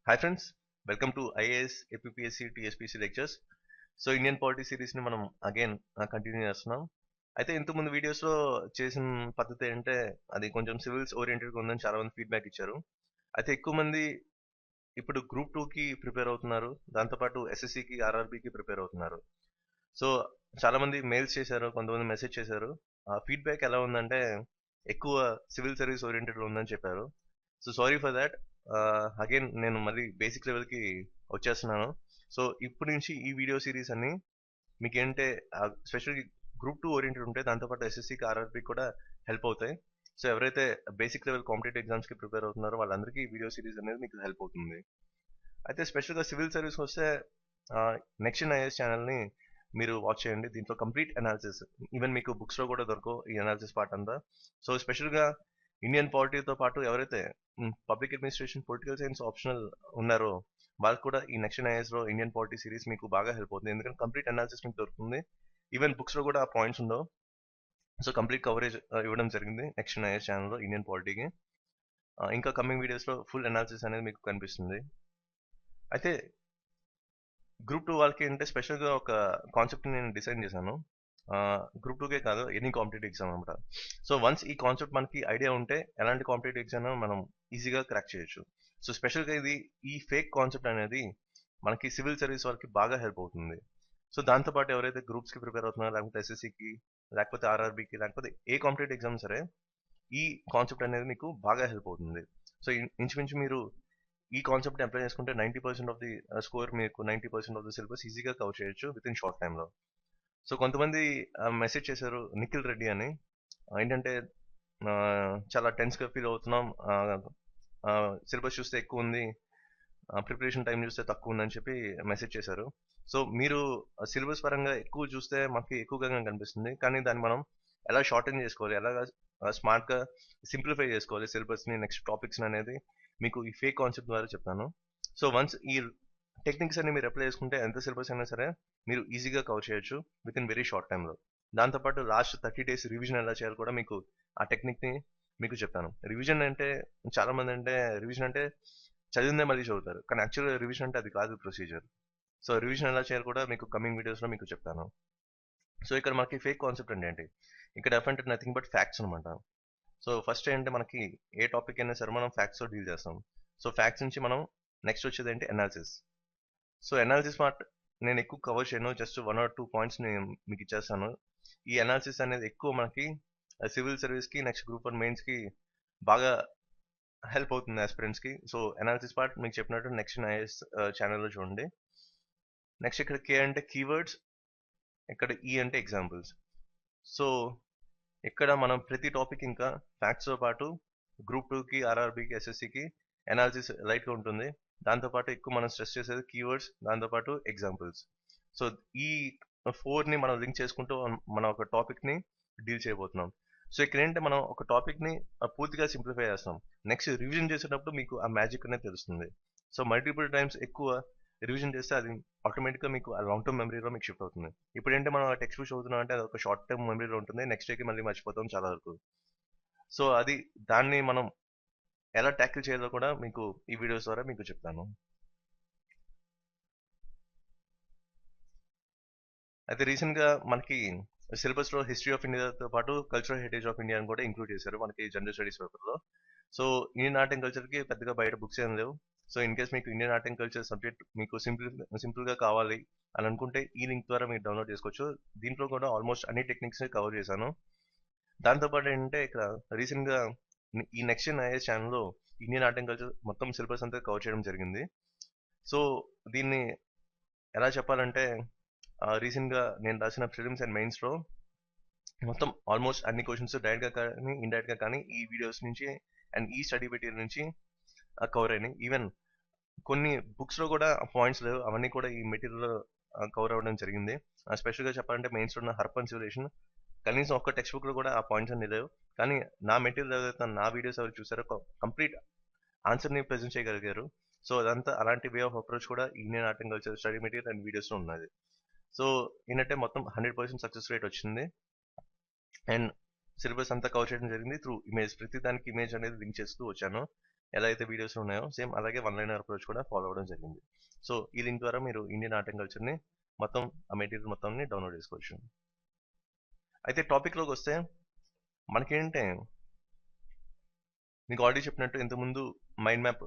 Hi friends, welcome to IAS APSC TSPC lectures. So Indian polity సిరీస్ని మనం again continue చేస్తున్నాం. అయితే ఇంతకుముందు వీడియోస్లో చేసిన పద్ధతి ఏంటంటే అది కొంచెం సివిల్స్ ఓరియంటెడ్గా ఉందని చాలా మంది ఫీడ్బ్యాక్ ఇచ్చారు. అయితే ఎక్కువ మంది ఇప్పుడు గ్రూప్ 2కి ప్రిపేర్ అవుతున్నారు, దాంతోపాటు ఎస్ఎస్సికి ఆర్ఆర్బికి ప్రిపేర్ అవుతున్నారు. సో చాలా మంది మెయిల్స్ చేశారు, కొంతమంది మెసేజ్ చేశారు. ఆ ఫీడ్బ్యాక్ ఎలా ఉందంటే ఎక్కువ సివిల్ సర్వీస్ ఓరియంటెడ్లో ఉందని చెప్పారు. So sorry for that. Again నేను మళ్ళీ బేసిక్ లెవెల్కి వచ్చేస్తున్నాను. సో ఇప్పటి నుంచి ఈ వీడియో సిరీస్ అన్ని మీకు ఏంటంటే స్పెషల్ గ్రూప్ 2 ఓరియంటెడ్ ఉంటే దాంతోపాటు ఎస్ఎస్సికి ఆర్ఆర్బికి కూడా హెల్ప్ అవుతాయి. సో ఎవరైతే బేసిక్ లెవెల్ కాంపిటేటివ్ ఎగ్జామ్స్కి ప్రిపేర్ అవుతున్నారో వాళ్ళందరికీ ఈ వీడియో సిరీస్ అనేది మీకు హెల్ప్ అవుతుంది. అయితే స్పెషల్గా సివిల్ సర్వీస్ వస్తే నెక్స్ట్ ఇన్ ఐఏఎస్ ఛానల్ని మీరు వాచ్ చేయండి. దీంట్లో కంప్లీట్ అనాలిసిస్, ఈవెన్ మీకు బుక్స్లో కూడా దొరకవు ఈ అనాలిసిస్ పార్ట్ అంతా. సో స్పెషల్గా ఇండియన్ పాలిటీతో పాటు ఎవరైతే public administration, political science optional ఉన్నారో వాళ్ళకి కూడా ఈ నెక్స్ట్ ఇన్ ఐఏఎస్లో ఇండియన్ పాలిటీ సిరీస్ మీకు బాగా హెల్ప్ అవుతుంది. ఎందుకంటే కంప్లీట్ అనాలిసిస్ మీకు దొరుకుతుంది. ఈవెన్ బుక్స్లో కూడా ఆ పాయింట్స్ ఉండవు. సో కంప్లీట్ కవరేజ్ ఇవ్వడం జరిగింది నెక్స్ట్ ఇన్ ఐఏఎస్ ఛానల్లో ఇండియన్ పాలిటీకి. ఇంకా కమింగ్ వీడియోస్లో ఫుల్ అనాలిసిస్ అనేది మీకు కనిపిస్తుంది. అయితే గ్రూప్ 2 వాళ్ళకి అంటే స్పెషల్గా ఒక కాన్సెప్ట్ నేను డిజైన్ చేశాను. గ్రూప్ 2కే కాదు, ఎనీ కాంపిటేటివ్ ఎగ్జామ్ అనమాట. సో వన్స్ ఈ కాన్సెప్ట్ మనకి ఐడియా ఉంటే ఎలాంటి కాంపిటేటివ్ ఎగ్జామ్ మనం ఈజీగా క్రాక్ చేయొచ్చు. సో స్పెషల్గా ఈ ఫేక్ కాన్సెప్ట్ అనేది మనకి సివిల్ సర్వీస్ వాళ్ళకి బాగా హెల్ప్ అవుతుంది. సో దాంతోపాటు ఎవరైతే గ్రూప్స్కి ప్రిపేర్ అవుతున్నారో, లేకపోతే ఎస్ఎస్సికి, లేకపోతే ఆర్ఆర్బికి, లేకపోతే ఏ కాంపిటేటివ్ ఎగ్జామ్ సరే ఈ కాన్సెప్ట్ అనేది మీకు బాగా హెల్ప్ అవుతుంది. సో ఇంచుమించు మీరు ఈ కాన్సెప్ట్ అప్లై చేసుకుంటే 90% ఆఫ్ ది స్కోర్, మీకు 90% ఆఫ్ ది సిలబస్ ఈజీగా కవర్ చేయొచ్చు విత్ ఇన్ షార్ట్ టైంలో. సో కొంతమంది మెసేజ్ చేశారు, నిఖిల్ రెడ్డి అని. ఏంటంటే చాలా టెన్స్గా ఫీల్ అవుతున్నాం, సిలబస్ చూస్తే ఎక్కువ ఉంది, ప్రిపరేషన్ టైం చూస్తే తక్కువ ఉందని చెప్పి మెసేజ్ చేశారు. సో మీరు సిలబస్ పరంగా ఎక్కువ చూస్తే మాకు ఎక్కువగా కనిపిస్తుంది, కానీ దాన్ని మనం ఎలా షార్టన్ చేసుకోవాలి, ఎలా స్మార్ట్గా సింప్లిఫై చేసుకోవాలి సిలబస్ని, నెక్స్ట్ టాపిక్స్ అనేది మీకు ఈ ఫేక్ కాన్సెప్ట్ ద్వారా చెప్తాను. సో వన్స్ ఈ టెక్నిక్స్ అన్ని మీరు అప్లై చేసుకుంటే ఎంత సిలబస్ అయినా సరే మీరు ఈజీగా కవర్ చేయొచ్చు విత్ ఇన్ వెరీ షార్ట్ టైంలో. దాంతోపాటు లాస్ట్ 30 days రివిజన్ ఎలా చేయాలి కూడా మీకు ఆ టెక్నిక్ని మీకు చెప్తాను. రివిజన్ అంటే చాలా మంది అంటే రివిజన్ అంటే చదివిందే మళ్ళీ చదువుతారు, కానీ యాక్చువల్గా రివిజన్ అంటే అది కాదు ప్రొసీజర్. సో రివిజన్ ఎలా చేయాలి కూడా మీకు కమింగ్ వీడియోస్లో మీకు చెప్తాను. సో ఇక్కడ మనకి ఫేక్ కాన్సెప్ట్ అంటే ఏంటి, ఇక్కడ ఎఫ్ అంటే నథింగ్ బట్ ఫ్యాక్ట్స్ అనమాట. సో ఫస్ట్ ఏంటంటే మనకి ఏ టాపిక్ అయినా సరే మనం ఫ్యాక్ట్స్తో డీల్ చేస్తాం. సో ఫ్యాక్ట్స్ నుంచి మనం నెక్స్ట్ వచ్చేది ఏంటి, అనాలిసిస్. సో అనాలిసిస్ పార్ట్ నేను ఎక్కువ కవర్ చేయను, జస్ట్ 1 or 2 పాయింట్స్ నేను మీకు ఇచ్చేస్తాను. ఈ అనాలిసిస్ అనేది ఎక్కువ మనకి సివిల్ సర్వీస్కి, నెక్స్ట్ గ్రూప్ 1 మెయిన్స్కి బాగా హెల్ప్ అవుతుంది ఆస్పిరెంట్స్కి. సో అనాలిసిస్ పార్ట్ మీకు చెప్పినట్టు నెక్స్ట్ ఐఏఎస్ ఛానల్లో చూడండి. నెక్స్ట్ ఇక్కడ కే అంటే కీవర్డ్స్, ఇక్కడ ఈ అంటే ఎగ్జాంపుల్స్. సో ఇక్కడ మనం ప్రతి టాపిక్ ఇంకా ఫ్యాక్ట్స్తో పాటు గ్రూప్ 2కి, ఆర్ఆర్బికి, ఎస్ఎస్సికి అనాలిసిస్ లైట్గా ఉంటుంది. దాంతోపాటు ఎక్కువ మనం స్ట్రెస్ చేసేది కీవర్డ్స్, దాంతోపాటు ఎగ్జాంపుల్స్. సో ఈ 4ని మనం లింక్ చేసుకుంటూ మనం ఒక టాపిక్ని డీల్ చేయబోతున్నాం. సో ఇక్కడ ఏంటంటే మనం ఒక టాపిక్ని పూర్తిగా సింప్లిఫై చేస్తాం. నెక్స్ట్ రివిజన్ చేసేటప్పుడు మీకు ఆ మ్యాజిక్ అనేది తెలుస్తుంది. సో మల్టిపుల్ టైమ్స్ ఎక్కువ రివిజన్ చేస్తే అది ఆటోమేటిక్గా మీకు ఆ లాంగ్ టర్మ్ మెమరీలో మీకు షిఫ్ట్ అవుతుంది. ఇప్పుడు ఏంటంటే మనం టెక్స్ట్ బుక్ చదువుతున్నాం అంటే అది ఒక షార్ట్ టర్మ్ మెమరీలో ఉంటుంది, నెక్స్ట్ డేకి మళ్ళీ మర్చిపోతాం చాలా వరకు. సో దాన్ని మనం ఎలా ట్యాకిల్ చేయాలో కూడా మీకు ఈ వీడియోస్ ద్వారా మీకు చెప్తాను. అయితే రీసెంట్గా మనకి సిలబస్లో హిస్టరీ ఆఫ్ ఇండియాతో పాటు కల్చరల్ హెరిటేజ్ ఆఫ్ ఇండియా అని కూడా ఇంక్లూడ్ చేశారు మనకి జనరల్ స్టడీస్ పేపర్లో. సో ఇండియన్ ఆర్ట్ అండ్ కల్చర్కి పెద్దగా బయట బుక్స్ ఏం లేవు. సో ఇన్ కేస్ మీకు Indian art and culture subject మీకు సింపుల్గా కావాలి అని అనుకుంటే ఈ లింక్ ద్వారా మీరు డౌన్లోడ్ చేసుకోవచ్చు. దీంట్లో కూడా ఆల్మోస్ట్ అన్ని టెక్నిక్స్ని కవర్ చేశాను. దాంతోపాటు ఏంటంటే ఇక్కడ రీసెంట్గా ఈ నెక్స్ట్ ఇన్ ఐఏఎస్ ఛానల్లో ఇండియన్ ఆర్ట్ అండ్ కల్చర్ మొత్తం సిలబస్ అంతా కవర్ చేయడం జరిగింది. సో దీన్ని ఎలా చెప్పాలంటే రీసెంట్గా నేను రాసిన ప్రిలిమ్స్ అండ్ మెయిన్స్లో మొత్తం ఆల్మోస్ట్ అన్ని క్వశ్చన్స్ డైరెక్ట్గా కానీ ఇండైరెక్ట్గా కానీ ఈ వీడియోస్ నుంచి అండ్ ఈ స్టడీ మెటీరియల్ నుంచి కవర్ అయినాయి. ఈవెన్ కొన్ని బుక్స్లో కూడా పాయింట్స్ లేవు, అవన్నీ కూడా ఈ మెటీరియల్లో కవర్ అవ్వడం జరిగింది. స్పెషల్గా చెప్పాలంటే మెయిన్స్లో ఉన్న హర్పన్ సివిలేషన్ కనీసం ఒక్క టెక్స్ట్ బుక్లో కూడా ఆ పాయింట్స్ అన్ని లేవు, కానీ నా మెటీరియల్ ఏదైతే నా వీడియోస్ ఎవరు చూసారో కంప్లీట్ ఆన్సర్ని ప్రజెంట్ చేయగలిగారు. సో అదంతా అలాంటి వే ఆఫ్ అప్రోచ్ కూడా Indian art and culture study material and వీడియోస్లో ఉన్నది. సో ఏంటంటే మొత్తం 100% సక్సెస్ రేట్ వచ్చింది అండ్ సిలబస్ అంతా కవర్ చేయడం జరిగింది త్రూ ఇమేజ్. ప్రతి దానికి ఇమేజ్ అనేది లింక్ చేస్తూ వచ్చాను ఎలా అయితే వీడియోస్ ఉన్నాయో సేమ్ అలాగే వన్ లైనర్ అప్రోచ్ కూడా ఫాలో అవ్వడం జరిగింది. సో ఈ లింక్ ద్వారా మీరు ఇండియన్ ఆర్ట్ అండ్ కల్చర్ని మొత్తం ఆ మెటీరియల్ మొత్తాన్ని డౌన్లోడ్ చేసుకోవచ్చు. అయితే టాపిక్లోకి వస్తే మనకేంటే మీకు ఆల్రెడీ చెప్పినట్టు ఇంతకుముందు మైండ్ మ్యాప్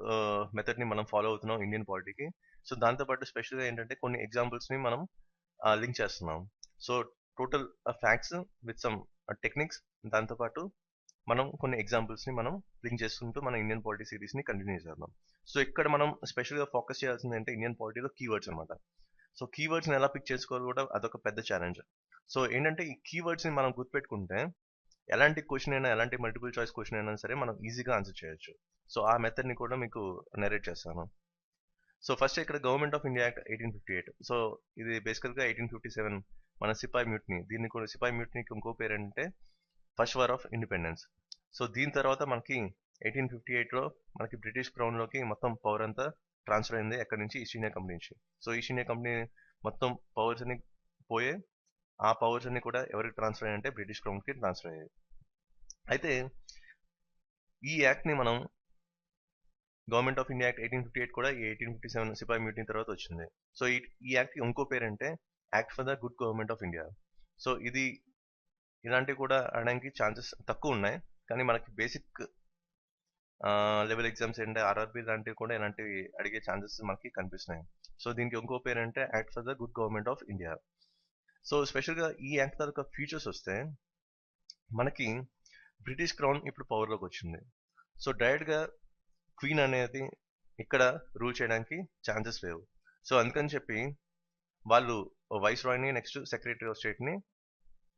మెథడ్ని మనం ఫాలో అవుతున్నాం ఇండియన్ పాలిటీకి. సో దాంతోపాటు స్పెషల్గా ఏంటంటే కొన్ని ఎగ్జాంపుల్స్ని మనం లింక్ చేస్తున్నాం. So total facts with some techniques, దాంతోపాటు మనం కొన్ని ఎగ్జాంపుల్స్ని మనం లింక్ చేసుకుంటూ మన ఇండియన్ పాలిటీ సిరీస్ని కంటిన్యూ చేద్దాం. సో ఇక్కడ మనం స్పెషల్గా ఫోకస్ చేయాల్సింది అంటే ఇండియన్ పాలిటీలో కీవర్డ్స్ అనమాట. సో కీవర్డ్స్ని ఎలా పిక్ చేసుకోవాలి కూడా అదొక పెద్ద ఛాలెంజ్. సో ఏంటంటే ఈ కీవర్డ్స్ని మనం గుర్తుపెట్టుకుంటే ఎలాంటి క్వశ్చన్ అయినా, ఎలాంటి మల్టిపుల్ చాయిస్ క్వశ్చన్ అయినా సరే మనం ఈజీగా ఆన్సర్ చేయొచ్చు. సో ఆ మెథడ్ని కూడా మీకు నెరేట్ చేస్తాను. సో ఫస్ట్ ఇక్కడ government of India act 1858. So ఇది బేసికల్గా 1857 మన సిపాయి మ్యూట్ని. దీన్ని కూడా సిపాయి మ్యూట్నీకి ఇంకో పేరు ఏంటంటే first war of independence. So దీని తర్వాత మనకి 1858లో మనకి బ్రిటిష్ క్రౌన్లోకి మొత్తం పవర్ అంతా ట్రాన్స్ఫర్ అయింది. ఎక్కడి నుంచి? ఈస్ట్ ఇండియా కంపెనీ నుంచి. సో ఈస్ట్ ఇండియా కంపెనీ మొత్తం పవర్స్ అన్ని పోయే, ఆ పవర్స్ అన్ని కూడా ఎవరికి ట్రాన్స్ఫర్ అయ్యాయంటే బ్రిటిష్ క్రౌన్కి ట్రాన్స్ఫర్ అయ్యాయి. అయితే ఈ యాక్ట్ని మనం గవర్నమెంట్ ఆఫ్ ఇండియా యాక్ట్ 1858 కూడా ఈ 1857 సిపాయి మ్యూట్నీ తర్వాత వచ్చింది. సో ఈ యాక్ట్ ఇంకో పేరు అంటే act for the good government of India. So ఇది ఇలాంటివి కూడా అనడానికి ఛాన్సెస్ తక్కువ ఉన్నాయి, కానీ మనకి బేసిక్ లెవెల్ ఎగ్జామ్స్ ఏంటంటే ఆర్ఆర్బి లాంటివి కూడా ఇలాంటివి అడిగే ఛాన్సెస్ మనకి కనిపిస్తున్నాయి. సో దీనికి ఇంకో పేరు అంటే act for the good government of India. So స్పెషల్గా ఈ యాక్ట్ తాలూకా ఫ్యూచర్స్ వస్తే మనకి బ్రిటిష్ క్రౌన్ ఇప్పుడు పవర్లోకి వచ్చింది. సో డైరెక్ట్గా క్వీన్ అనేది ఇక్కడ రూల్ చేయడానికి ఛాన్సెస్ లేవు. సో అందుకని చెప్పి వాళ్ళు వైస్ రాయ్ని, నెక్స్ట్ సెక్రటరీ ఆఫ్ స్టేట్ని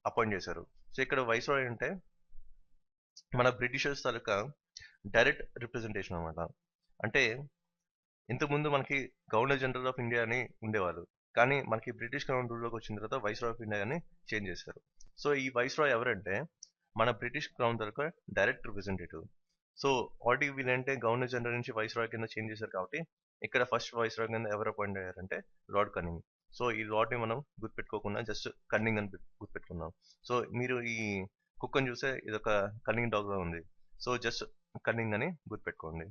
అపాయింట్ చేశారు. సో ఇక్కడ వైస్ రాయ్ అంటే మన బ్రిటిషర్స్ తాలూకా డైరెక్ట్ రిప్రజెంటేషన్ అనమాట. అంటే ఇంతకుముందు మనకి గవర్నర్ జనరల్ ఆఫ్ ఇండియా అని ఉండేవాళ్ళు, కానీ మనకి బ్రిటిష్ క్రౌన్ రూల్లోకి వచ్చిన తర్వాత వైస్ రాయ్ ఆఫ్ ఇండియా అని చేంజ్ చేశారు. సో ఈ వైస్ రాయ్ ఎవరంటే మన బ్రిటిష్ క్రౌన్ తాలూకా డైరెక్ట్ రిప్రజెంటేటివ్. సో ఆల్రెడీ వీళ్ళంటే గవర్నర్ జనరల్ నుంచి వైస్ రాయ్ కింద చేంజ్ చేశారు కాబట్టి ఇక్కడ ఫస్ట్ వైస్ రాయ్ కింద ఎవరు అపాయింట్ అయ్యారంటే లార్డ్ కన్నింగ్. సో ఈ లార్డ్ని మనం గుర్తుపెట్టుకోకుండా జస్ట్ కన్నింగ్ అని గుర్తుపెట్టుకున్నాం. సో మీరు ఈ కుక్కని చూసే ఇదొక కన్నింగ్ డాగ్ గా ఉంది. సో జస్ట్ కన్నింగ్ అని గుర్తుపెట్టుకోండి.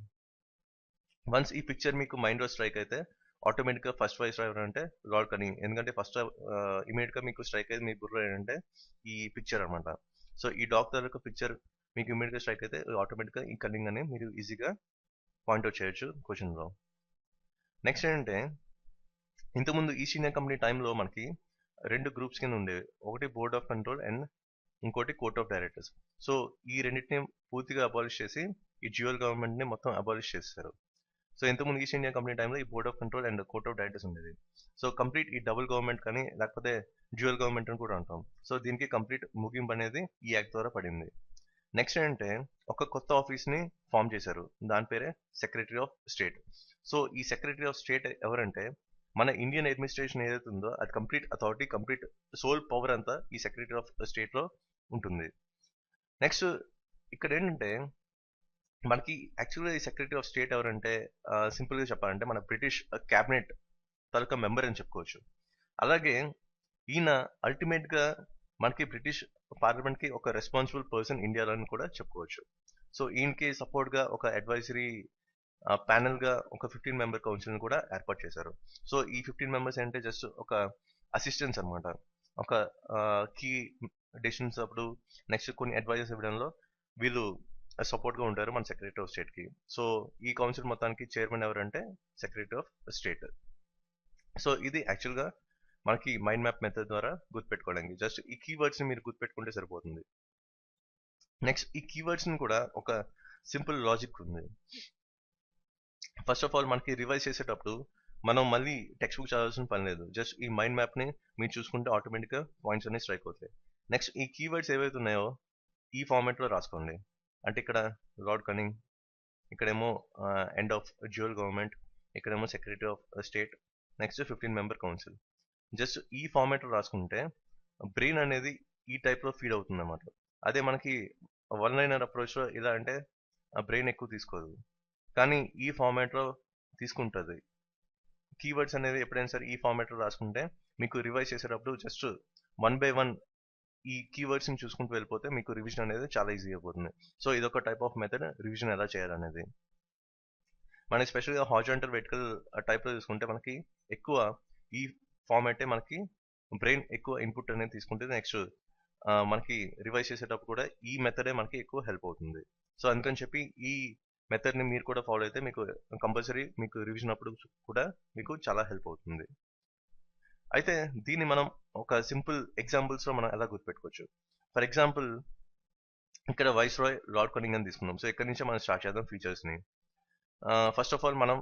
వన్స్ ఈ పిక్చర్ మీకు మైండ్లో స్ట్రైక్ అయితే ఆటోమేటిక్గా ఫస్ట్ వైస్ రాయ్ అంటే లార్డ్ కన్నింగ్. ఎందుకంటే ఫస్ట్ ఇమీడియట్గా మీకు స్ట్రైక్ అయితే మీ బుర్ర ఏంటంటే ఈ పిక్చర్ అనమాట. సో ఈ డాగ్ తాలూకా పిక్చర్ మీకు ఇమీడియట్గా స్ట్రైక్ అయితే ఆటోమేటిక్గా ఈ కన్నింగ్ అని మీరు ఈజీగా పాయింట్అవుట్ చేయొచ్చు క్వశ్చన్లో. నెక్స్ట్ ఏంటంటే ఇంతకుముందు ఈస్ట్ ఇండియా కంపెనీ టైంలో మనకి రెండు గ్రూప్స్ కింద ఉండేవి. ఒకటి బోర్డ్ ఆఫ్ కంట్రోల్ అండ్ ఇంకోటి కోర్ట్ ఆఫ్ డైరెక్టర్స్. సో ఈ రెండింటిని పూర్తిగా అబాలిష్ చేసి ఈ డ్యూయల్ గవర్నమెంట్ని మొత్తం అబాలిష్ చేస్తారు. సో ఇంతకుముందు ఈస్ట్ ఇండియా కంపెనీ టైంలో ఈ board of control and court of directors ఉండేది. సో కంప్లీట్ ఈ డబుల్ గవర్నమెంట్ కానీ లేకపోతే డ్యూయల్ గవర్నమెంట్ అని కూడా అంటాం. సో దీనికి కంప్లీట్ ముగింపు అనేది ఈ యాక్ట్ ద్వారా పడింది. నెక్స్ట్ ఏంటంటే ఒక కొత్త ఆఫీస్ని ఫామ్ చేశారు, దాని పేరే సెక్రటరీ ఆఫ్ స్టేట్. సో ఈ సెక్రటరీ ఆఫ్ స్టేట్ ఎవరంటే మన ఇండియన్ అడ్మినిస్ట్రేషన్ ఏదైతే ఉందో అది complete authority, complete sole power అంతా ఈ సెక్రటరీ ఆఫ్ స్టేట్లో ఉంటుంది. నెక్స్ట్ ఇక్కడ ఏంటంటే మనకి యాక్చువల్గా ఈ సెక్రటరీ ఆఫ్ స్టేట్ ఎవరంటే సింపుల్గా చెప్పాలంటే మన బ్రిటిష్ క్యాబినెట్ తాలూకా మెంబర్ అని చెప్పుకోవచ్చు. అలాగే ఈయన అల్టిమేట్గా మనకి బ్రిటిష్ పార్లమెంట్కి ఒక రెస్పాన్సిబుల్ పర్సన్ ఇండియాలో అని కూడా చెప్పుకోవచ్చు. సో ఈయనకి సపోర్ట్గా ఒక అడ్వైజరీ ప్యానల్గా ఒక 15 మెంబర్ కౌన్సిల్ని కూడా ఏర్పాటు చేశారు. సో ఈ 15 మెంబర్స్ అంటే జస్ట్ ఒక అసిస్టెంట్స్ అనమాట. ఒక కీ డెసిషన్స్ అప్పుడు నెక్స్ట్ కొన్ని అడ్వైజెస్ ఇవ్వడంలో వీళ్ళు సపోర్ట్గా ఉంటారు మన సెక్రటరీ ఆఫ్ స్టేట్కి. సో ఈ కౌన్సిల్ మొత్తానికి చైర్మన్ ఎవరంటే సెక్రటరీ ఆఫ్ స్టేట్. సో ఇది యాక్చువల్గా మనకి మైండ్ మ్యాప్ మెథడ్ ద్వారా గుర్తుపెట్టుకోవడానికి. జస్ట్ ఈ కీవర్డ్స్ని మీరు గుర్తుపెట్టుకుంటే సరిపోతుంది. నెక్స్ట్ ఈ కీవర్డ్స్ని కూడా ఒక సింపుల్ లాజిక్ ఉంది. ఫస్ట్ ఆఫ్ ఆల్ మనకి రివైజ్ చేసేటప్పుడు మనం మళ్ళీ టెక్స్ట్ బుక్ చదవాల్సిన పని లేదు. జస్ట్ ఈ మైండ్ మ్యాప్ని మీరు చూసుకుంటే ఆటోమేటిక్గా పాయింట్స్ అన్ని స్ట్రైక్ అవుతాయి. నెక్స్ట్ ఈ కీవర్డ్స్ ఏవైతే ఉన్నాయో ఈ ఫార్మాట్లో రాసుకోండి. అంటే ఇక్కడ లార్డ్ కన్నింగ్, ఇక్కడేమో ఎండ్ ఆఫ్ డ్యూయల్ గవర్నమెంట్, ఇక్కడేమో secretary of state, next 15 member council. Just ఈ ఫార్మాట్లో రాసుకుంటే బ్రెయిన్ అనేది ఈ టైప్లో ఫీడ్ అవుతుంది అన్నమాట. అదే మనకి వన్ లైనర్ అప్రోచ్లో ఇలా అంటే బ్రెయిన్ ఎక్కువ తీసుకోదు, కానీ ఈ ఫార్మాట్లో తీసుకుంటుంది. కీవర్డ్స్ అనేది ఎప్పుడైనా సరే ఈ ఫార్మాట్లో రాసుకుంటే మీకు రివైజ్ చేసేటప్పుడు జస్ట్ 1 by 1 ఈ కీవర్డ్స్ని చూసుకుంటూ వెళ్ళిపోతే మీకు రివిజన్ అనేది చాలా ఈజీ అయిపోతుంది. సో ఇదొక టైప్ ఆఫ్ మెథడ్ రివిజన్ ఎలా చేయాలనేది. మన స్పెషల్గా హారిజాంటల్ వెర్టికల్ టైప్లో చూసుకుంటే మనకి ఎక్కువ ఈ ఫార్మాటే మనకి బ్రెయిన్ ఎక్కువ ఇన్పుట్ అనేది తీసుకుంటుంది. నెక్స్ట్ మనకి రివైజ్ చేసేటప్పుడు కూడా ఈ మెథడే మనకి ఎక్కువ హెల్ప్ అవుతుంది. సో అందుకని చెప్పి ఈ మెథడ్ని మీరు కూడా ఫాలో అయితే మీకు కంపల్సరీ మీకు రివిజన్ అప్పుడు కూడా మీకు చాలా హెల్ప్ అవుతుంది. అయితే దీన్ని మనం ఒక సింపుల్ ఎగ్జాంపుల్స్లో మనం ఎలా గుర్తుపెట్టుకోవచ్చు. ఫర్ ఎగ్జాంపుల్ ఇక్కడ వైస్రాయ్ లార్డ్ కనింగన్ తీసుకున్నాం. సో ఇక్కడ నుంచే మనం స్టార్ట్ చేద్దాం ఫీచర్స్ని. ఫస్ట్ ఆఫ్ ఆల్ మనం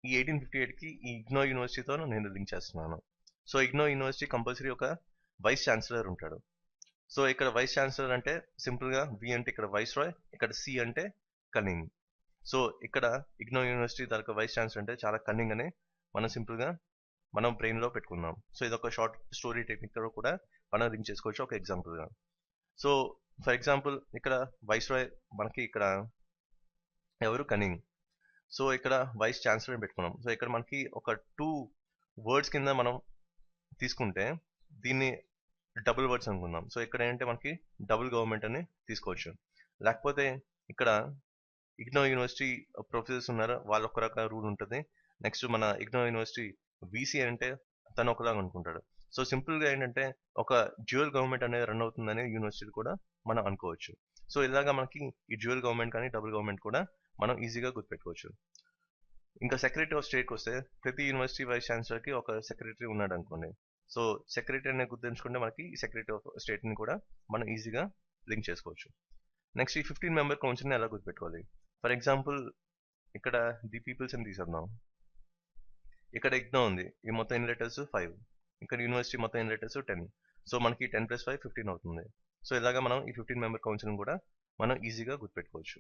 ఈ 1858కి ఈ ఇగ్నో యూనివర్సిటీతో నేను లింక్ చేస్తున్నాను. సో ఇగ్నో యూనివర్సిటీ కంపల్సరీ ఒక వైస్ ఛాన్సలర్ ఉంటాడు. సో ఇక్కడ వైస్ ఛాన్సలర్ అంటే సింపుల్గా వి అంటే ఇక్కడ వైస్రాయ్, ఇక్కడ సి అంటే కన్నింగ్. సో ఇక్కడ ఇగ్నో యూనివర్సిటీ దానికి వైస్ ఛాన్సలర్ అంటే చాలా కన్నింగ్ అని మనం సింపుల్గా మనం బ్రెయిన్లో పెట్టుకుందాం. సో ఇది ఒక షార్ట్ స్టోరీ టెక్నిక్లో కూడా మనం లింక్ చేసుకోవచ్చు ఒక ఎగ్జాంపుల్గా. సో ఫర్ ఎగ్జాంపుల్ ఇక్కడ వైస్రాయ్ మనకి ఇక్కడ ఎవరు కన్నింగ్. సో ఇక్కడ వైస్ ఛాన్సలర్ పెట్టుకున్నాం. సో ఇక్కడ మనకి ఒక 2 వర్డ్స్ కింద మనం తీసుకుంటే దీన్ని డబుల్ వర్డ్స్ అనుకుందాం. సో ఇక్కడ ఏంటంటే మనకి డబుల్ గవర్నమెంట్ అని తీసుకోవచ్చు. లేకపోతే ఇక్కడ ఇగ్నో యూనివర్సిటీ ప్రొఫెసర్స్ ఉన్నారు, వాళ్ళ ఒక రకమైన రూల్ ఉంటుంది. నెక్స్ట్ మన ఇగ్నో యూనివర్సిటీ వీసీ అంటే తను ఒకలాగా అనుకుంటాడు. సో సింపుల్గా ఏంటంటే ఒక డ్యూయల్ గవర్నమెంట్ అనేది రన్ అవుతుందని యూనివర్సిటీ కూడా మనం అనుకోవచ్చు. సో ఇలాగా మనకి ఈ డ్యూయల్ గవర్నమెంట్ కానీ డబుల్ గవర్నమెంట్ కూడా మనం ఈజీగా గుర్తుపెట్టుకోవచ్చు. ఇంకా సెక్రటరీ ఆఫ్ స్టేట్కి వస్తే ప్రతి యూనివర్సిటీ వైస్ ఛాన్సలర్కి ఒక సెక్రటరీ ఉన్నాడు అనుకోండి. సో సెక్రటరీ అనేది గుర్తుంచుకుంటే మనకి ఈ సెక్రటరీ ఆఫ్ స్టేట్ని కూడా మనం ఈజీగా లింక్ చేసుకోవచ్చు. నెక్స్ట్ ఈ 15 మెంబర్ కౌన్సిల్ని ఎలా గుర్తుపెట్టుకోవాలి. ఫర్ ఎగ్జాంపుల్ ఇక్కడ ది పీపుల్స్ అని తీసుకుందాం. ఇక్కడ ఇగ్నో ఉంది, ఈ మొత్తం ఇన్ లెటర్స్ 5. ఇక్కడ యూనివర్సిటీ మొత్తం ఇన్ లెటర్స్ 10. సో మనకి 10 + 5 15 అవుతుంది. సో ఇలాగా మనం ఈ 15 మెంబర్ కౌన్సిల్ని కూడా మనం ఈజీగా గుర్తుపెట్టుకోవచ్చు.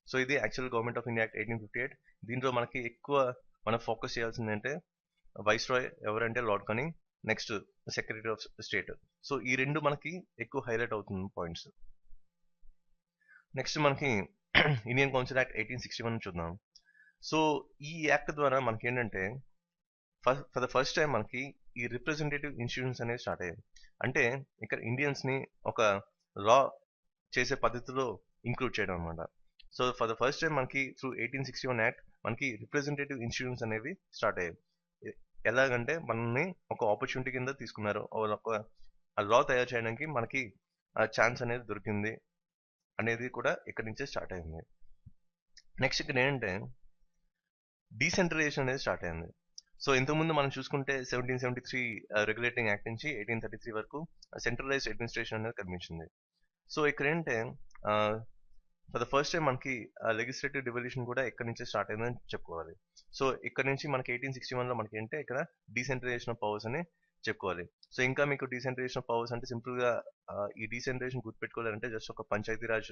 సో ఇది actual government of India act 1858. దీంట్లో మనకి ఎక్కువ మనం ఫోకస్ చేయాల్సింది అంటే వైస్రాయ్ ఎవరంటే lord cunning, next secretary of state. So ఈ రెండు మనకి ఎక్కువ హైలైట్ అవుతుంది పాయింట్స్. నెక్స్ట్ మనకి ఇండియన్ కౌన్సిల్ యాక్ట్ 1861 చూద్దాం. సో ఈ యాక్ట్ ద్వారా మనకి ఏంటంటే ఫర్ ద ఫస్ట్ టైం మనకి ఈ రిప్రజెంటేటివ్ ఇన్స్టిట్యూషన్స్ అనేవి స్టార్ట్ అయ్యాయి. అంటే ఇక్కడ ఇండియన్స్ని ఒక లా చేసే పద్ధతిలో ఇంక్లూడ్ చేయడం అనమాట. So for the first time మనకి త్రూ 1861 యాక్ట్ మనకి రిప్రజెంటేటివ్ ఇన్స్టిట్యూషన్స్ అనేవి స్టార్ట్ అయ్యాయి. ఎలాగంటే మనల్ని ఒక ఆపర్చునిటీ కింద తీసుకున్నారు, ఒక లా తయారు చేయడానికి మనకి ఛాన్స్ అనేది దొరికింది అనేది కూడా ఇక్కడి నుంచే స్టార్ట్ అయింది. నెక్స్ట్ ఇక్కడ ఏంటంటే డీసెంట్రలైజేషన్ అనేది స్టార్ట్ అయింది. సో ఇంతకుముందు మనం చూసుకుంటే 1773 రెగ్యులేటింగ్ యాక్ట్ నుంచి 1833 వరకు సెంట్రలైజ్డ్ అడ్మినిస్ట్రేషన్ అనేది కనిపించింది. సో ఇక్కడ ఏంటంటే ఫర్ ద ఫస్ట్ టైం మనకి లెజిస్లేటివ్ డివల్యూషన్ కూడా ఇక్కడ నుంచే స్టార్ట్ అయిందని చెప్పుకోవాలి. సో ఇక్కడ నుంచి మనకి 1861లో మనకి ఏంటంటే ఇక్కడ డీసెంట్రలైజేషన్ ఆఫ్ పవర్స్ అని చెప్పుకోవాలి. సో ఇంకా మీకు డీసెంట్రలైజేషన్ ఆఫ్ పవర్స్ అంటే సింపుల్గా ఈ డీసెంట్రలైజేషన్ గుర్తుపెట్టుకోవాలంటే జస్ట్ ఒక పంచాయతీరాజ్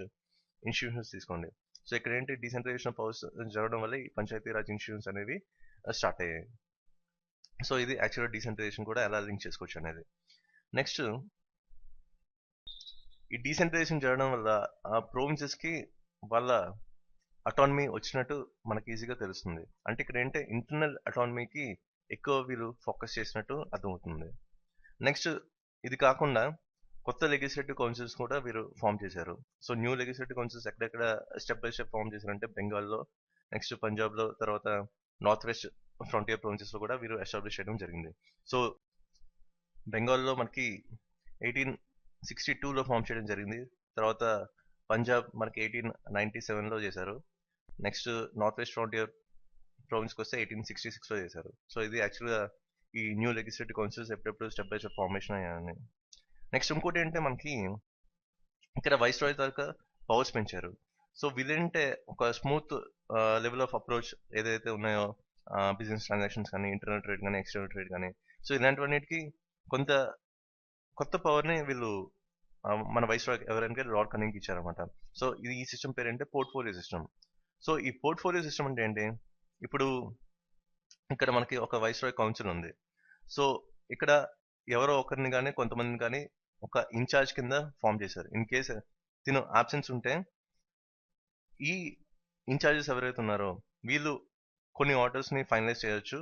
ఇన్స్టిట్యూషన్స్ తీసుకోండి. సో ఇక్కడ ఏంటి డీసెంట్రలైజేషన్ ఆఫ్ పవర్స్ జరగడం వల్ల ఈ పంచాయతీరాజ్ ఇన్స్టిట్యూషన్స్ అనేవి స్టార్ట్ అయ్యాయి. సో ఇది యాక్చువల్గా డీసెంట్రలైజేషన్ కూడా ఎలా లింక్ చేసుకోవచ్చు అనేది. నెక్స్ట్ ఈ డీసెంట్రలైజేషన్ జరగడం వల్ల ఆ ప్రొవిన్సెస్కి వాళ్ళ అటానమీ వచ్చినట్టు మనకి ఈజీగా తెలుస్తుంది. అంటే ఇక్కడ ఏంటంటే ఇంటర్నల్ అటానమీకి ఎక్కువ వీళ్ళు ఫోకస్ చేసినట్టు అర్థమవుతుంది. నెక్స్ట్ ఇది కాకుండా కొత్త లెజిస్లేటివ్ కౌన్సిల్స్ కూడా వీరు ఫామ్ చేశారు. సో న్యూ లెజిస్లేటివ్ కౌన్సిల్స్ ఎక్కడెక్కడ స్టెప్ బై స్టెప్ ఫామ్ చేశారంటే బెంగాల్లో, నెక్స్ట్ పంజాబ్లో, తర్వాత నార్త్ వెస్ట్ ఫ్రంటియర్ ప్రొవిన్సెస్లో కూడా వీరు ఎస్టాబ్లిష్ చేయడం జరిగింది. సో బెంగాల్లో మనకి 1862లో ఫామ్ చేయడం జరిగింది. తర్వాత పంజాబ్ మనకి 1897లో చేశారు. నెక్స్ట్ నార్త్ వెస్ట్ ఫ్రంటియర్ ప్రొవిన్స్కి వస్తే 1866లో చేశారు. సో ఇది యాక్చువల్గా ఈ న్యూ లెజిస్లేటివ్ కౌన్సిల్స్ ఎప్పుడెప్పుడు స్టెప్ బై స్టెప్ ఫార్మేషన్ అయ్యాయని. నెక్స్ట్ ఇంకోటి ఏంటంటే మనకి ఇక్కడ వైస్రాయ్ దాకా పవర్స్ పెంచారు. సో వీళ్ళంటే ఒక స్మూత్ లెవెల్ ఆఫ్ అప్రోచ్ ఏదైతే ఉన్నాయో బిజినెస్ ట్రాన్సాక్షన్స్ కానీ, ఇంటర్నల్ ట్రేడ్ కానీ, ఎక్స్టర్నల్ ట్రేడ్ కానీ, సో ఇలాంటివన్నిటికీ కొంత కొత్త పవర్ని వీళ్ళు మన వైస్రాయ్ ఎవరైనా లార్డ్ కనింగ్కి ఇచ్చారనమాట. సో ఇది ఈ సిస్టమ్ పేరు అంటే పోర్ట్ఫోలియో సిస్టమ్. సో ఈ పోర్ట్ఫోలియో సిస్టమ్ అంటే ఏంటి, ఇప్పుడు ఇక్కడ మనకి ఒక వైస్రాయ్ కౌన్సిల్ ఉంది. సో ఇక్కడ ఎవరో ఒకరిని కానీ కొంతమందిని కానీ ఒక ఇన్ఛార్జ్ కింద ఫామ్ చేశారు. ఇన్ కేస్ తిను ఆబ్సెన్స్ ఉంటే ఈ ఇన్ఛార్జెస్ ఎవరైతే ఉన్నారో వీళ్ళు కొన్ని ఆర్డర్స్ని ఫైనలైజ్ చేయొచ్చు.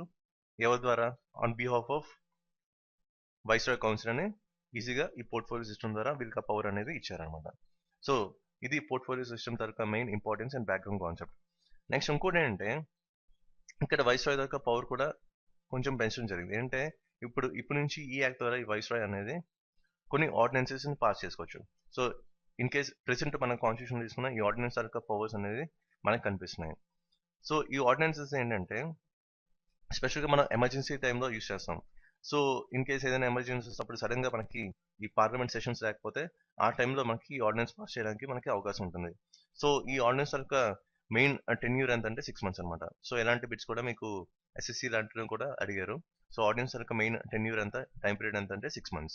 ఎవరి ద్వారా, on behalf of viceroy council అని ఈజీగా ఈ పోర్ట్ఫోలియో సిస్టమ్ ద్వారా వీళ్ళకి పవర్ అనేది ఇచ్చారనమాట. సో ఇది పోర్ట్ఫోలియో సిస్టమ్ తరఫు main importance and background concept. Next ఇంకోటి ఏంటంటే ఇక్కడ వైస్రాయ్ యొక్క పవర్ కూడా కొంచెం పెంచడం జరిగింది. ఏంటంటే ఇప్పుడు నుంచి ఈ యాక్ట్ ద్వారా ఈ వైస్రాయ్ అనేది కొన్ని ఆర్డినెన్సెస్ ని పాస్ చేసుకోవచ్చు. సో ఇన్ కేస్ ప్రెసెంట్ మన కాన్స్టిట్యూషన్ తీసుకున్న ఈ ఆర్డినెన్స్ యొక్క పవర్స్ అనేది మనకు కనిపిస్తున్నాయి. సో ఈ ఆర్డినెన్సెస్ ఏంటంటే స్పెషల్గా మనం ఎమర్జెన్సీ టైంలో యూస్ చేస్తాం. సో ఇన్ కేస్ ఏదైనా ఎమర్జెన్సీస్ అప్పుడు సడన్ గా మనకి ఈ పార్లమెంట్ సెషన్స్ లేకపోతే ఆ టైంలో మనకి ఈ ఆర్డినెన్స్ పాస్ చేయడానికి మనకి అవకాశం ఉంటుంది. సో ఈ ఆర్డినెన్స్ యొక్క మెయిన్ టెన్యూర్ ఎంత అంటే 6 months అనమాట. సో ఎలాంటి బిట్స్ కూడా మీకు ఎస్ఎస్సి లాంటివి కూడా అడిగారు. సో ఆర్డినెన్స్ యొక్క మెయిన్ టెన్యూర్ ఎంత, టైం పీరియడ్ ఎంత అంటే 6 months.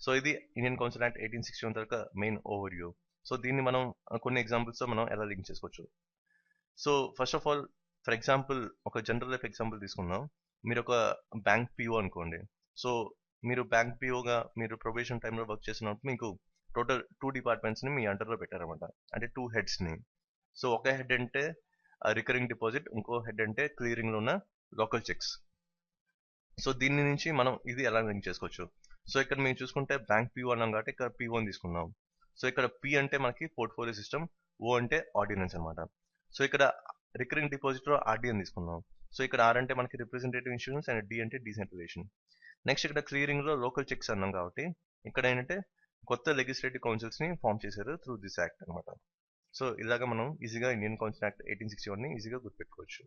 సో ఇది ఇండియన్ కౌన్సిల్ యాక్ట్ 1861 యొక్క మెయిన్ ఓవర్ వ్యూ. సో దీన్ని మనం కొన్ని ఎగ్జాంపుల్స్ తో మనం ఎలా లింక్ చేసుకోవచ్చు. So first of all for example ఒక జనరల్ లైఫ్ ఎగ్జాంపుల్ తీసుకుందాం. మీరు ఒక బ్యాంక్ పిఓ అనుకోండి. సో మీరు బ్యాంక్ పిఓగా మీరు ప్రొబేషన్ టైంలో వర్క్ చేసినప్పుడు మీకు టోటల్ 2 డిపార్ట్మెంట్స్ ని మీ అండర్లో పెట్టారన్నమాట. అంటే 2 heads ని. సో ఒక హెడ్ అంటే రికరింగ్ డిపాజిట్, ఇంకో హెడ్ అంటే క్లియరింగ్ లో ఉన్న లోకల్ చెక్స్. సో దీని నుంచి మనం ఇది ఎలా లింక్ చేసుకోవచ్చు. సో ఇక్కడ మేము చూసుకుంటే బ్యాంక్ పిఓ అన్నాం కాబట్టి ఇక్కడ పిఓ తీసుకున్నాం. సో ఇక్కడ పి అంటే మనకి పోర్ట్ఫోలియో సిస్టమ్, ఓ అంటే ఆర్డినెన్స్ అనమాట. సో ఇక్కడ రికరింగ్ డిపాజిట్ లో ఆర్డిఎన్ తీసుకున్నాం. సో ఇక్కడ ఆర్ అంటే మనకి రిప్రజెంటేటివ్ ఇన్సూరెన్స్ అండ్ డి అంటే డీసెంట్రలైజేషన్. నెక్స్ట్ ఇక్కడ క్లియరింగ్ లో లోకల్ చెక్స్ అన్నాం కాబట్టి ఇక్కడ ఏంటంటే కొత్త లెజిస్లేటివ్ కౌన్సిల్స్ ని ఫామ్ చేశారు త్రూ దిస్ యాక్ట్ అనమాట. సో ఇలాగా మనం ఈజీగా ఇండియన్ కౌన్సిల్ యాక్ట్ 1861 ని ఈజీగా గుర్తుపెట్టుకోవచ్చు.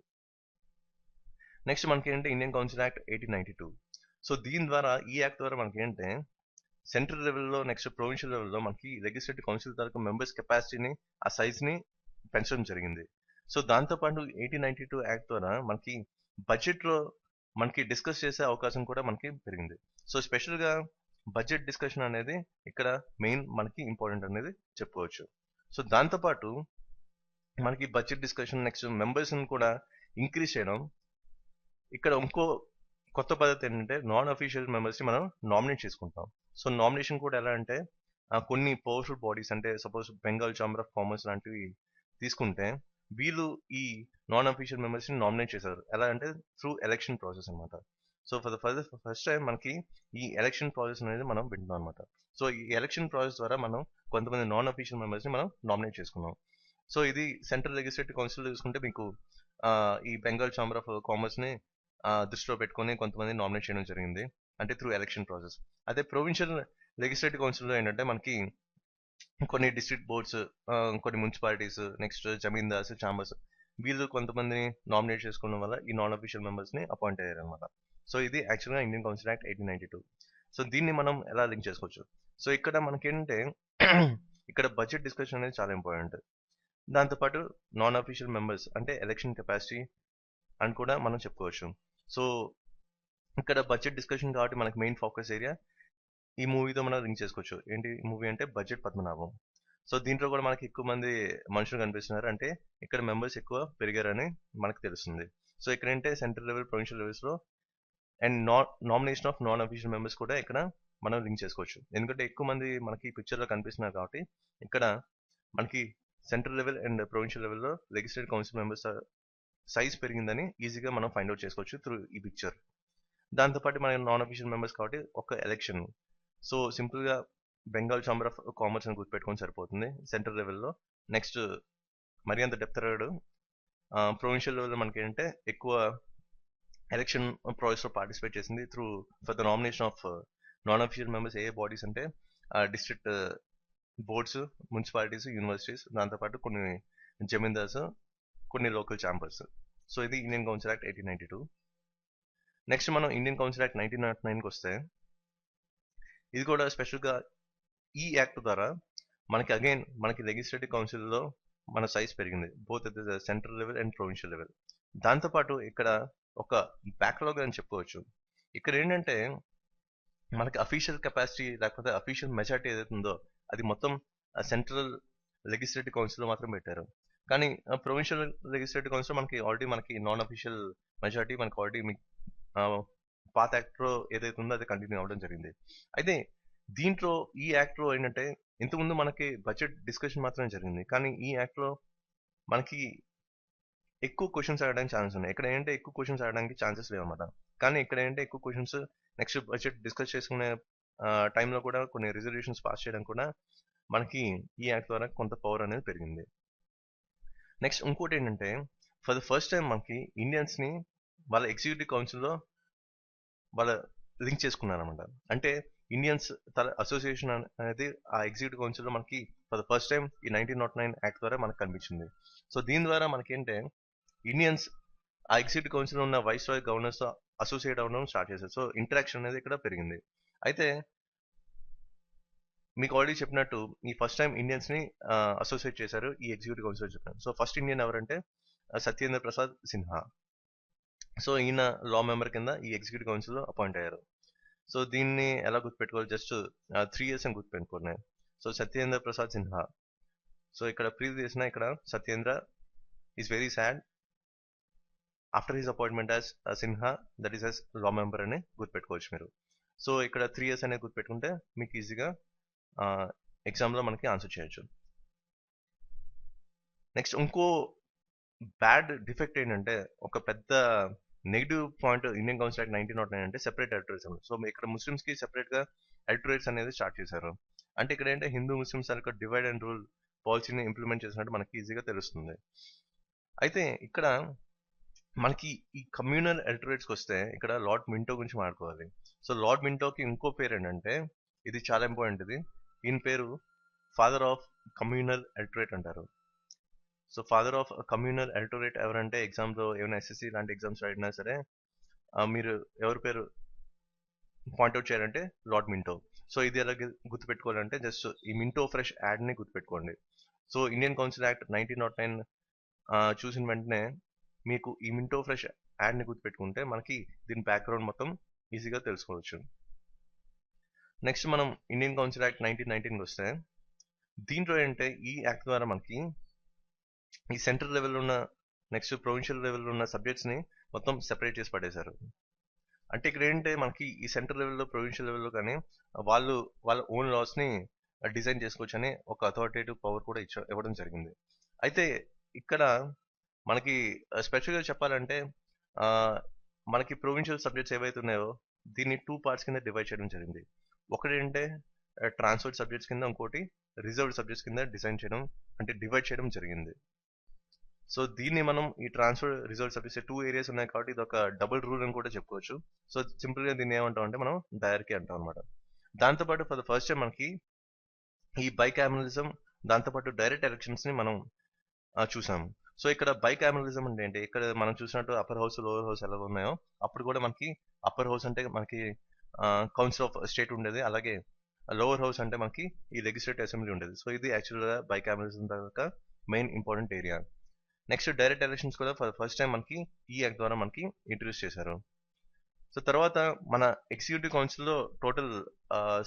నెక్స్ట్ మనకి ఏంటంటే ఇండియన్ కౌన్సిల్ యాక్ట్ 1892. సో దీని ద్వారా ఈ యాక్ట్ ద్వారా మనకి ఏంటంటే సెంట్రల్ లెవెల్లో నెక్స్ట్ ప్రొవిన్షియల్ లెవెల్లో మనకి లెజిస్లేటివ్ కౌన్సిల్ తరపు మెంబర్స్ కెపాసిటీని ఆ సైజ్ ని పెంచడం జరిగింది. సో దాంతోపాటు 1892 యాక్ట్ ద్వారా మనకి బడ్జెట్ లో మనకి డిస్కస్ చేసే అవకాశం కూడా మనకి పెరిగింది. సో స్పెషల్ గా బడ్జెట్ డిస్కషన్ అనేది ఇక్కడ మెయిన్ మనకి ఇంపార్టెంట్ అనేది చెప్పుకోవచ్చు. సో దాంతోపాటు మనకి బడ్జెట్ డిస్కషన్ నెక్స్ట్ మెంబర్స్ కూడా ఇంక్రీజ్ చేయడం. ఇక్కడ ఇంకో కొత్త పద్ధతి ఏంటంటే నాన్ అఫీషియల్ మెంబర్స్ ని మనం నామినేట్ చేసుకుంటాం. సో నామినేషన్ కూడా ఎలా అంటే కొన్ని పవర్ఫుల్ బాడీస్ అంటే suppose Bengal chamber of commerce లాంటివి తీసుకుంటే వీళ్ళు ఈ నాన్ అఫీషియల్ మెంబర్స్ ని నామినేట్ చేశారు. ఎలా అంటే త్రూ ఎలక్షన్ ప్రాసెస్ అనమాట. సో ఫస్ట్ టైం మనకి ఈ ఎలక్షన్ ప్రాసెస్ అనేది మనం వింటున్నాం అనమాట. సో ఈ ఎలక్షన్ ప్రాసెస్ ద్వారా మనం కొంతమంది నాన్ అఫీషియల్ మెంబర్స్ ని మనం నామినేట్ చేసుకున్నాం. సో ఇది సెంట్రల్ లెజిస్లేటివ్ కౌన్సిల్ చూసుకుంటే మీకు ఈ బెంగాల్ ఛాంబర్ ఆఫ్ కామర్స్ ని దృష్టిలో పెట్టుకొని కొంతమంది నామినేట్ చేయడం జరిగింది, అంటే త్రూ ఎలక్షన్ ప్రాసెస్. అదే ప్రొవిన్షియల్ లెజిస్లేటివ్ కౌన్సిల్లో ఏంటంటే మనకి కొన్ని డిస్ట్రిక్ట్ బోర్డ్స్, కొన్ని మున్సిపాలిటీస్, నెక్స్ట్ జమీందార్స్, ఛాంబర్స్ వీళ్ళు కొంతమందిని నామినేట్ చేసుకోవడం వల్ల ఈ నాన్ అఫీషియల్ మెంబర్స్ ని అపాయింట్ అయ్యారు అనమాట. సో ఇది యాక్చువల్గా ఇండియన్ కౌన్సిల్ యాక్ట్ 1892. సో దీన్ని మనం ఎలా లింక్ చేసుకోవచ్చు. సో ఇక్కడ మనకేంటంటే ఇక్కడ బడ్జెట్ డిస్కషన్ అనేది చాలా ఇంపార్టెంట్. దాంతోపాటు నాన్ అఫీషియల్ మెంబర్స్ అంటే ఎలక్షన్ కెపాసిటీ అని కూడా మనం చెప్పుకోవచ్చు. సో ఇక్కడ బడ్జెట్ డిస్కషన్ కాబట్టి మనకి మెయిన్ ఫోకస్ ఏరియా ఈ మూవీతో మనం లింక్ చేసుకోవచ్చు. ఏంటి మూవీ అంటే బడ్జెట్ పద్మనాభం. సో దీంట్లో కూడా మనకి ఎక్కువ మంది మనుషులు కనిపిస్తున్నారు, అంటే ఇక్కడ మెంబర్స్ ఎక్కువ పెరిగారని మనకు తెలుస్తుంది. సో ఇక్కడ ఏంటంటే సెంట్రల్ లెవెల్, ప్రొవిన్షియల్ లెవెల్స్ లో and nomination of non official members కూడా ఇక్కడ మనం లింక్ చేసుకోవచ్చు. ఎందుకంటే ఎక్కువ మంది మనకి పిక్చర్ లో కనిపిస్తున్నారు కాబట్టి ఇక్కడ మనకి సెంట్రల్ లెవెల్ అండ్ ప్రొవిన్షియల్ లెవెల్లో లెజిస్లేటివ్ కౌన్సిల్ మెంబర్స్ సైజ్ పెరిగిందని ఈజీగా మనం ఫైండ్ అవుట్ చేసుకోవచ్చు త్రూ ఈ పిక్చర్. దాంతోపాటు మన నాన్ అఫీషియల్ మెంబర్స్ కాబట్టి ఒక ఎలక్షన్. సో సింపుల్ గా బెంగాల్ ఛాంబర్ ఆఫ్ కామర్స్ అని గుర్తుపెట్టుకొని సరిపోతుంది సెంట్రల్ లెవెల్లో. నెక్స్ట్ మరి అంత డెప్త్ రాడు. ప్రొవిన్షియల్ లెవెల్లో మనకి ఏంటంటే ఎక్కువ ఎలక్షన్ ప్రాసెస్ లో పార్టిసిపేట్ చేసింది through for the nomination of non official members. A bodies అంటే డిస్ట్రిక్ట్ బోర్డ్స్, మున్సిపాలిటీస్, యూనివర్సిటీస్, దాంతోపాటు కొన్ని జమీందార్స్, కొన్ని లోకల్ ఛాంబర్స్. సో ఇది ఇండియన్ కౌన్సిల్ యాక్ట్ 1892. నెక్స్ట్ మనం ఇండియన్ కౌన్సిల్ యాక్ట్ 1909కి వస్తే ఇది కూడా స్పెషల్గా ఈ యాక్ట్ ద్వారా మనకి అగైన్ మనకి లెజిస్లేటివ్ కౌన్సిల్లో మన సైజ్ పెరిగింది both at the central level and provincial level. దాంతోపాటు ఇక్కడ ఒక బ్యాక్లాగ్ అని చెప్పుకోవచ్చు. ఇక్కడ ఏంటంటే మనకి అఫీషియల్ కెపాసిటీ లేకపోతే అఫీషియల్ మెజారిటీ ఏదైతే ఉందో అది మొత్తం సెంట్రల్ లెజిస్లేటివ్ కౌన్సిల్ మాత్రం పెట్టారు. కానీ ప్రొవిన్షియల్ లెజిస్లేటివ్ కౌన్సిల్ మనకి ఆల్రెడీ మనకి నాన్ అఫీషియల్ మెజారిటీ మనకి ఆల్రెడీ పాత యాక్ట్ లో ఏదైతే ఉందో అది కంటిన్యూ అవ్వడం జరిగింది. అయితే దీంట్లో ఈ యాక్ట్ లో ఏంటంటే ఇంతకుముందు మనకి బడ్జెట్ డిస్కషన్ మాత్రమే జరిగింది, కానీ ఈ యాక్ట్ లో మనకి ఎక్కువ క్వశ్చన్స్ అడగడానికి ఛాన్సెస్ ఉన్నాయి. ఇక్కడ ఏంటంటే ఎక్కువ క్వశ్చన్స్ అడగడానికి ఛాన్సెస్ లేవు అన్నమాట. కానీ ఇక్కడ ఏంటంటే ఎక్కువ క్వశ్చన్స్ నెక్స్ట్ బడ్జెట్ డిస్కస్ చేసుకునే టైంలో కూడా కొన్ని రిజల్యూషన్స్ పాస్ చేయడం కూడా మనకి ఈ యాక్ట్ ద్వారా కొంత పవర్ అనేది పెరిగింది. నెక్స్ట్ ఇంకోటి ఏంటంటే ఫర్ ద ఫస్ట్ టైం మనకి ఇండియన్స్ని వాళ్ళ ఎగ్జిక్యూటివ్ కౌన్సిల్లో వాళ్ళ లింక్ చేసుకున్నారన్నమాట. అంటే ఇండియన్స్ అసోసియేషన్ అనేది ఆ ఎగ్జిక్యూటివ్ కౌన్సిల్లో మనకి ఫర్ ద ఫస్ట్ టైం ఈ 1909 యాక్ట్ ద్వారా మనకు కనిపించింది. సో దీని ద్వారా మనకేంటే ఇండియన్స్ ఆ ఎగ్జిక్యూటివ్ కౌన్సిల్ ఉన్న వైస్ రాయ్ గవర్నర్స్ అసోసియేట్ అవ్వడం స్టార్ట్ చేశారు. సో ఇంటరాక్షన్ అనేది ఇక్కడ పెరిగింది. అయితే మీకు ఆల్రెడీ చెప్పినట్టు ఈ ఫస్ట్ టైం ఇండియన్స్ ని అసోసియేట్ చేశారు ఈ ఎగ్జిక్యూటివ్ కౌన్సిల్ చెప్పారు. సో ఫస్ట్ ఇండియన్ ఎవరంటే సత్యేంద్ర ప్రసాద్ సిన్హా. సో ఈయన లా మెంబర్ కింద ఈ ఎగ్జిక్యూటివ్ కౌన్సిల్ లో అపాయింట్ అయ్యారు. సో దీన్ని ఎలా గుర్తుపెట్టుకోవాలి, జస్ట్ 3 years అని గుర్తుపెట్టుకోండి. సో సత్యేంద్ర ప్రసాద్ సిన్హా. సో ఇక్కడ ప్రీవియస్ ఇక్కడ Satyendra is very sad after his appointment as Sinha, that is as law member అని గుర్తుపెట్టుకోవచ్చు మీరు. సో ఇక్కడ 3 years అనేది గుర్తుపెట్టుకుంటే మీకు ఈజీగా ఎగ్జామ్లో మనకి ఆన్సర్ చేయొచ్చు. నెక్స్ట్ ఇంకో బ్యాడ్ డిఫెక్ట్ ఏంటంటే, ఒక పెద్ద negative point Indian council act 1909 అంటే సెపరేట్ ఎలక్టరేట్స్. సో ఇక్కడ ముస్లిమ్స్ కి సెపరేట్ గా ఎలక్టరేట్స్ అనేది స్టార్ట్ చేశారు. అంటే ఇక్కడ ఏంటంటే హిందూ ముస్లిమ్స్ యొక్క డివైడ్ అండ్ రూల్ పాలసీని ఇంప్లిమెంట్ చేసినట్టు మనకి ఈజీగా తెలుస్తుంది. అయితే ఇక్కడ మనకి ఈ కమ్యూనల్ ఎలక్టరేట్స్కి వస్తే ఇక్కడ లార్డ్ మింటో గురించి మాట్లాడుకోవాలి. సో లార్డ్ మింటోకి ఇంకో పేరు ఏంటంటే, ఇది చాలా ఇంపార్టెంట్, ఇది ఈయన పేరు ఫాదర్ ఆఫ్ కమ్యూనల్ ఎలక్టరేట్ అంటారు. So father of communal electorate ఎవరంటే, ఎగ్జామ్లో ఏమైనా ఎస్ఎస్సి లాంటి ఎగ్జామ్స్ రాయినా సరే మీరు ఎవరి పేరు పాయింట్అవుట్ చేయాలంటే లార్డ్ మింటో. సో ఇది ఎలా గుర్తుపెట్టుకోవాలంటే, జస్ట్ ఈ మింటో ఫ్రెష్ యాడ్ని గుర్తుపెట్టుకోండి. సో ఇండియన్ కౌన్సిల్ యాక్ట్ 1909 చూసిన వెంటనే మీకు ఈ మింటో ఫ్రెష్ యాడ్ని గుర్తుపెట్టుకుంటే మనకి దీని బ్యాక్గ్రౌండ్ మొత్తం ఈజీగా తెలుసుకోవచ్చు. నెక్స్ట్ మనం ఇండియన్ కౌన్సిల్ యాక్ట్ 1919కి వస్తే, దీంట్లో ఏంటంటే ఈ యాక్ట్ ద్వారా మనకి ఈ సెంట్రల్ లెవెల్ ఉన్న నెక్స్ట్ ప్రొవిన్షియల్ లెవెల్ ఉన్న సబ్జెక్ట్స్ని మొత్తం సెపరేట్ చేసి పడేశారు. అంటే ఇక్కడ ఏంటంటే మనకి ఈ సెంట్రల్ లెవెల్లో ప్రొవిన్షియల్ లెవెల్లో కానీ వాళ్ళు వాళ్ళ ఓన్ లాస్ని డిజైన్ చేసుకోవచ్చు అని ఒక అథారిటేటివ్ పవర్ కూడా ఇవ్వడం జరిగింది. అయితే ఇక్కడ మనకి స్పెషల్గా చెప్పాలంటే మనకి ప్రొవిన్షియల్ సబ్జెక్ట్స్ ఏవైతే ఉన్నాయో దీన్ని 2 parts కింద డివైడ్ చేయడం జరిగింది. ఒకటి ఏంటంటే ట్రాన్స్ఫర్డ్ సబ్జెక్ట్స్ కింద, ఇంకోటి రిజర్వ్డ్ సబ్జెక్ట్స్ కింద డివైడ్ చేయడం జరిగింది. సో దీన్ని మనం ఈ ట్రాన్స్ఫర్ రిజర్వ్ సబ్జెక్ట్స్ 2 areas ఉన్నాయి కాబట్టి ఇది ఒక డబుల్ రూల్ అని కూడా చెప్పుకోవచ్చు. సో సింపుల్గా దీన్ని ఏమంటాం అంటే మనం డైరెక్ట్ అంటాం అనమాట. దాంతోపాటు ఫర్ ద ఫస్ట్ టైం మనకి ఈ బైకామరలిజం, దాంతోపాటు డైరెక్ట్ ఎలక్షన్స్ని మనం చూసాం. సో ఇక్కడ బైకామరలిజం అంటే ఏంటి, ఇక్కడ మనం చూసినట్టు అప్పర్ హౌస్ లోవర్ హౌస్ ఎలా ఉన్నాయో అప్పుడు కూడా మనకి అప్పర్ హౌస్ అంటే మనకి కౌన్సిల్ ఆఫ్ స్టేట్ ఉండేది, అలాగే లోవర్ హౌస్ అంటే మనకి ఈ లెజిస్లేటివ్ అసెంబ్లీ ఉండేది. సో ఇది యాక్చువల్గా బైకామరలిజం యొక్క main important area. Next direct elections కూడా ఫస్ట్ టైం మనకి ఈ యాక్ట్ ద్వారా మనకి ఇంట్రడ్యూస్ చేశారు. సో తర్వాత మన ఎగ్జిక్యూటివ్ కౌన్సిల్లో టోటల్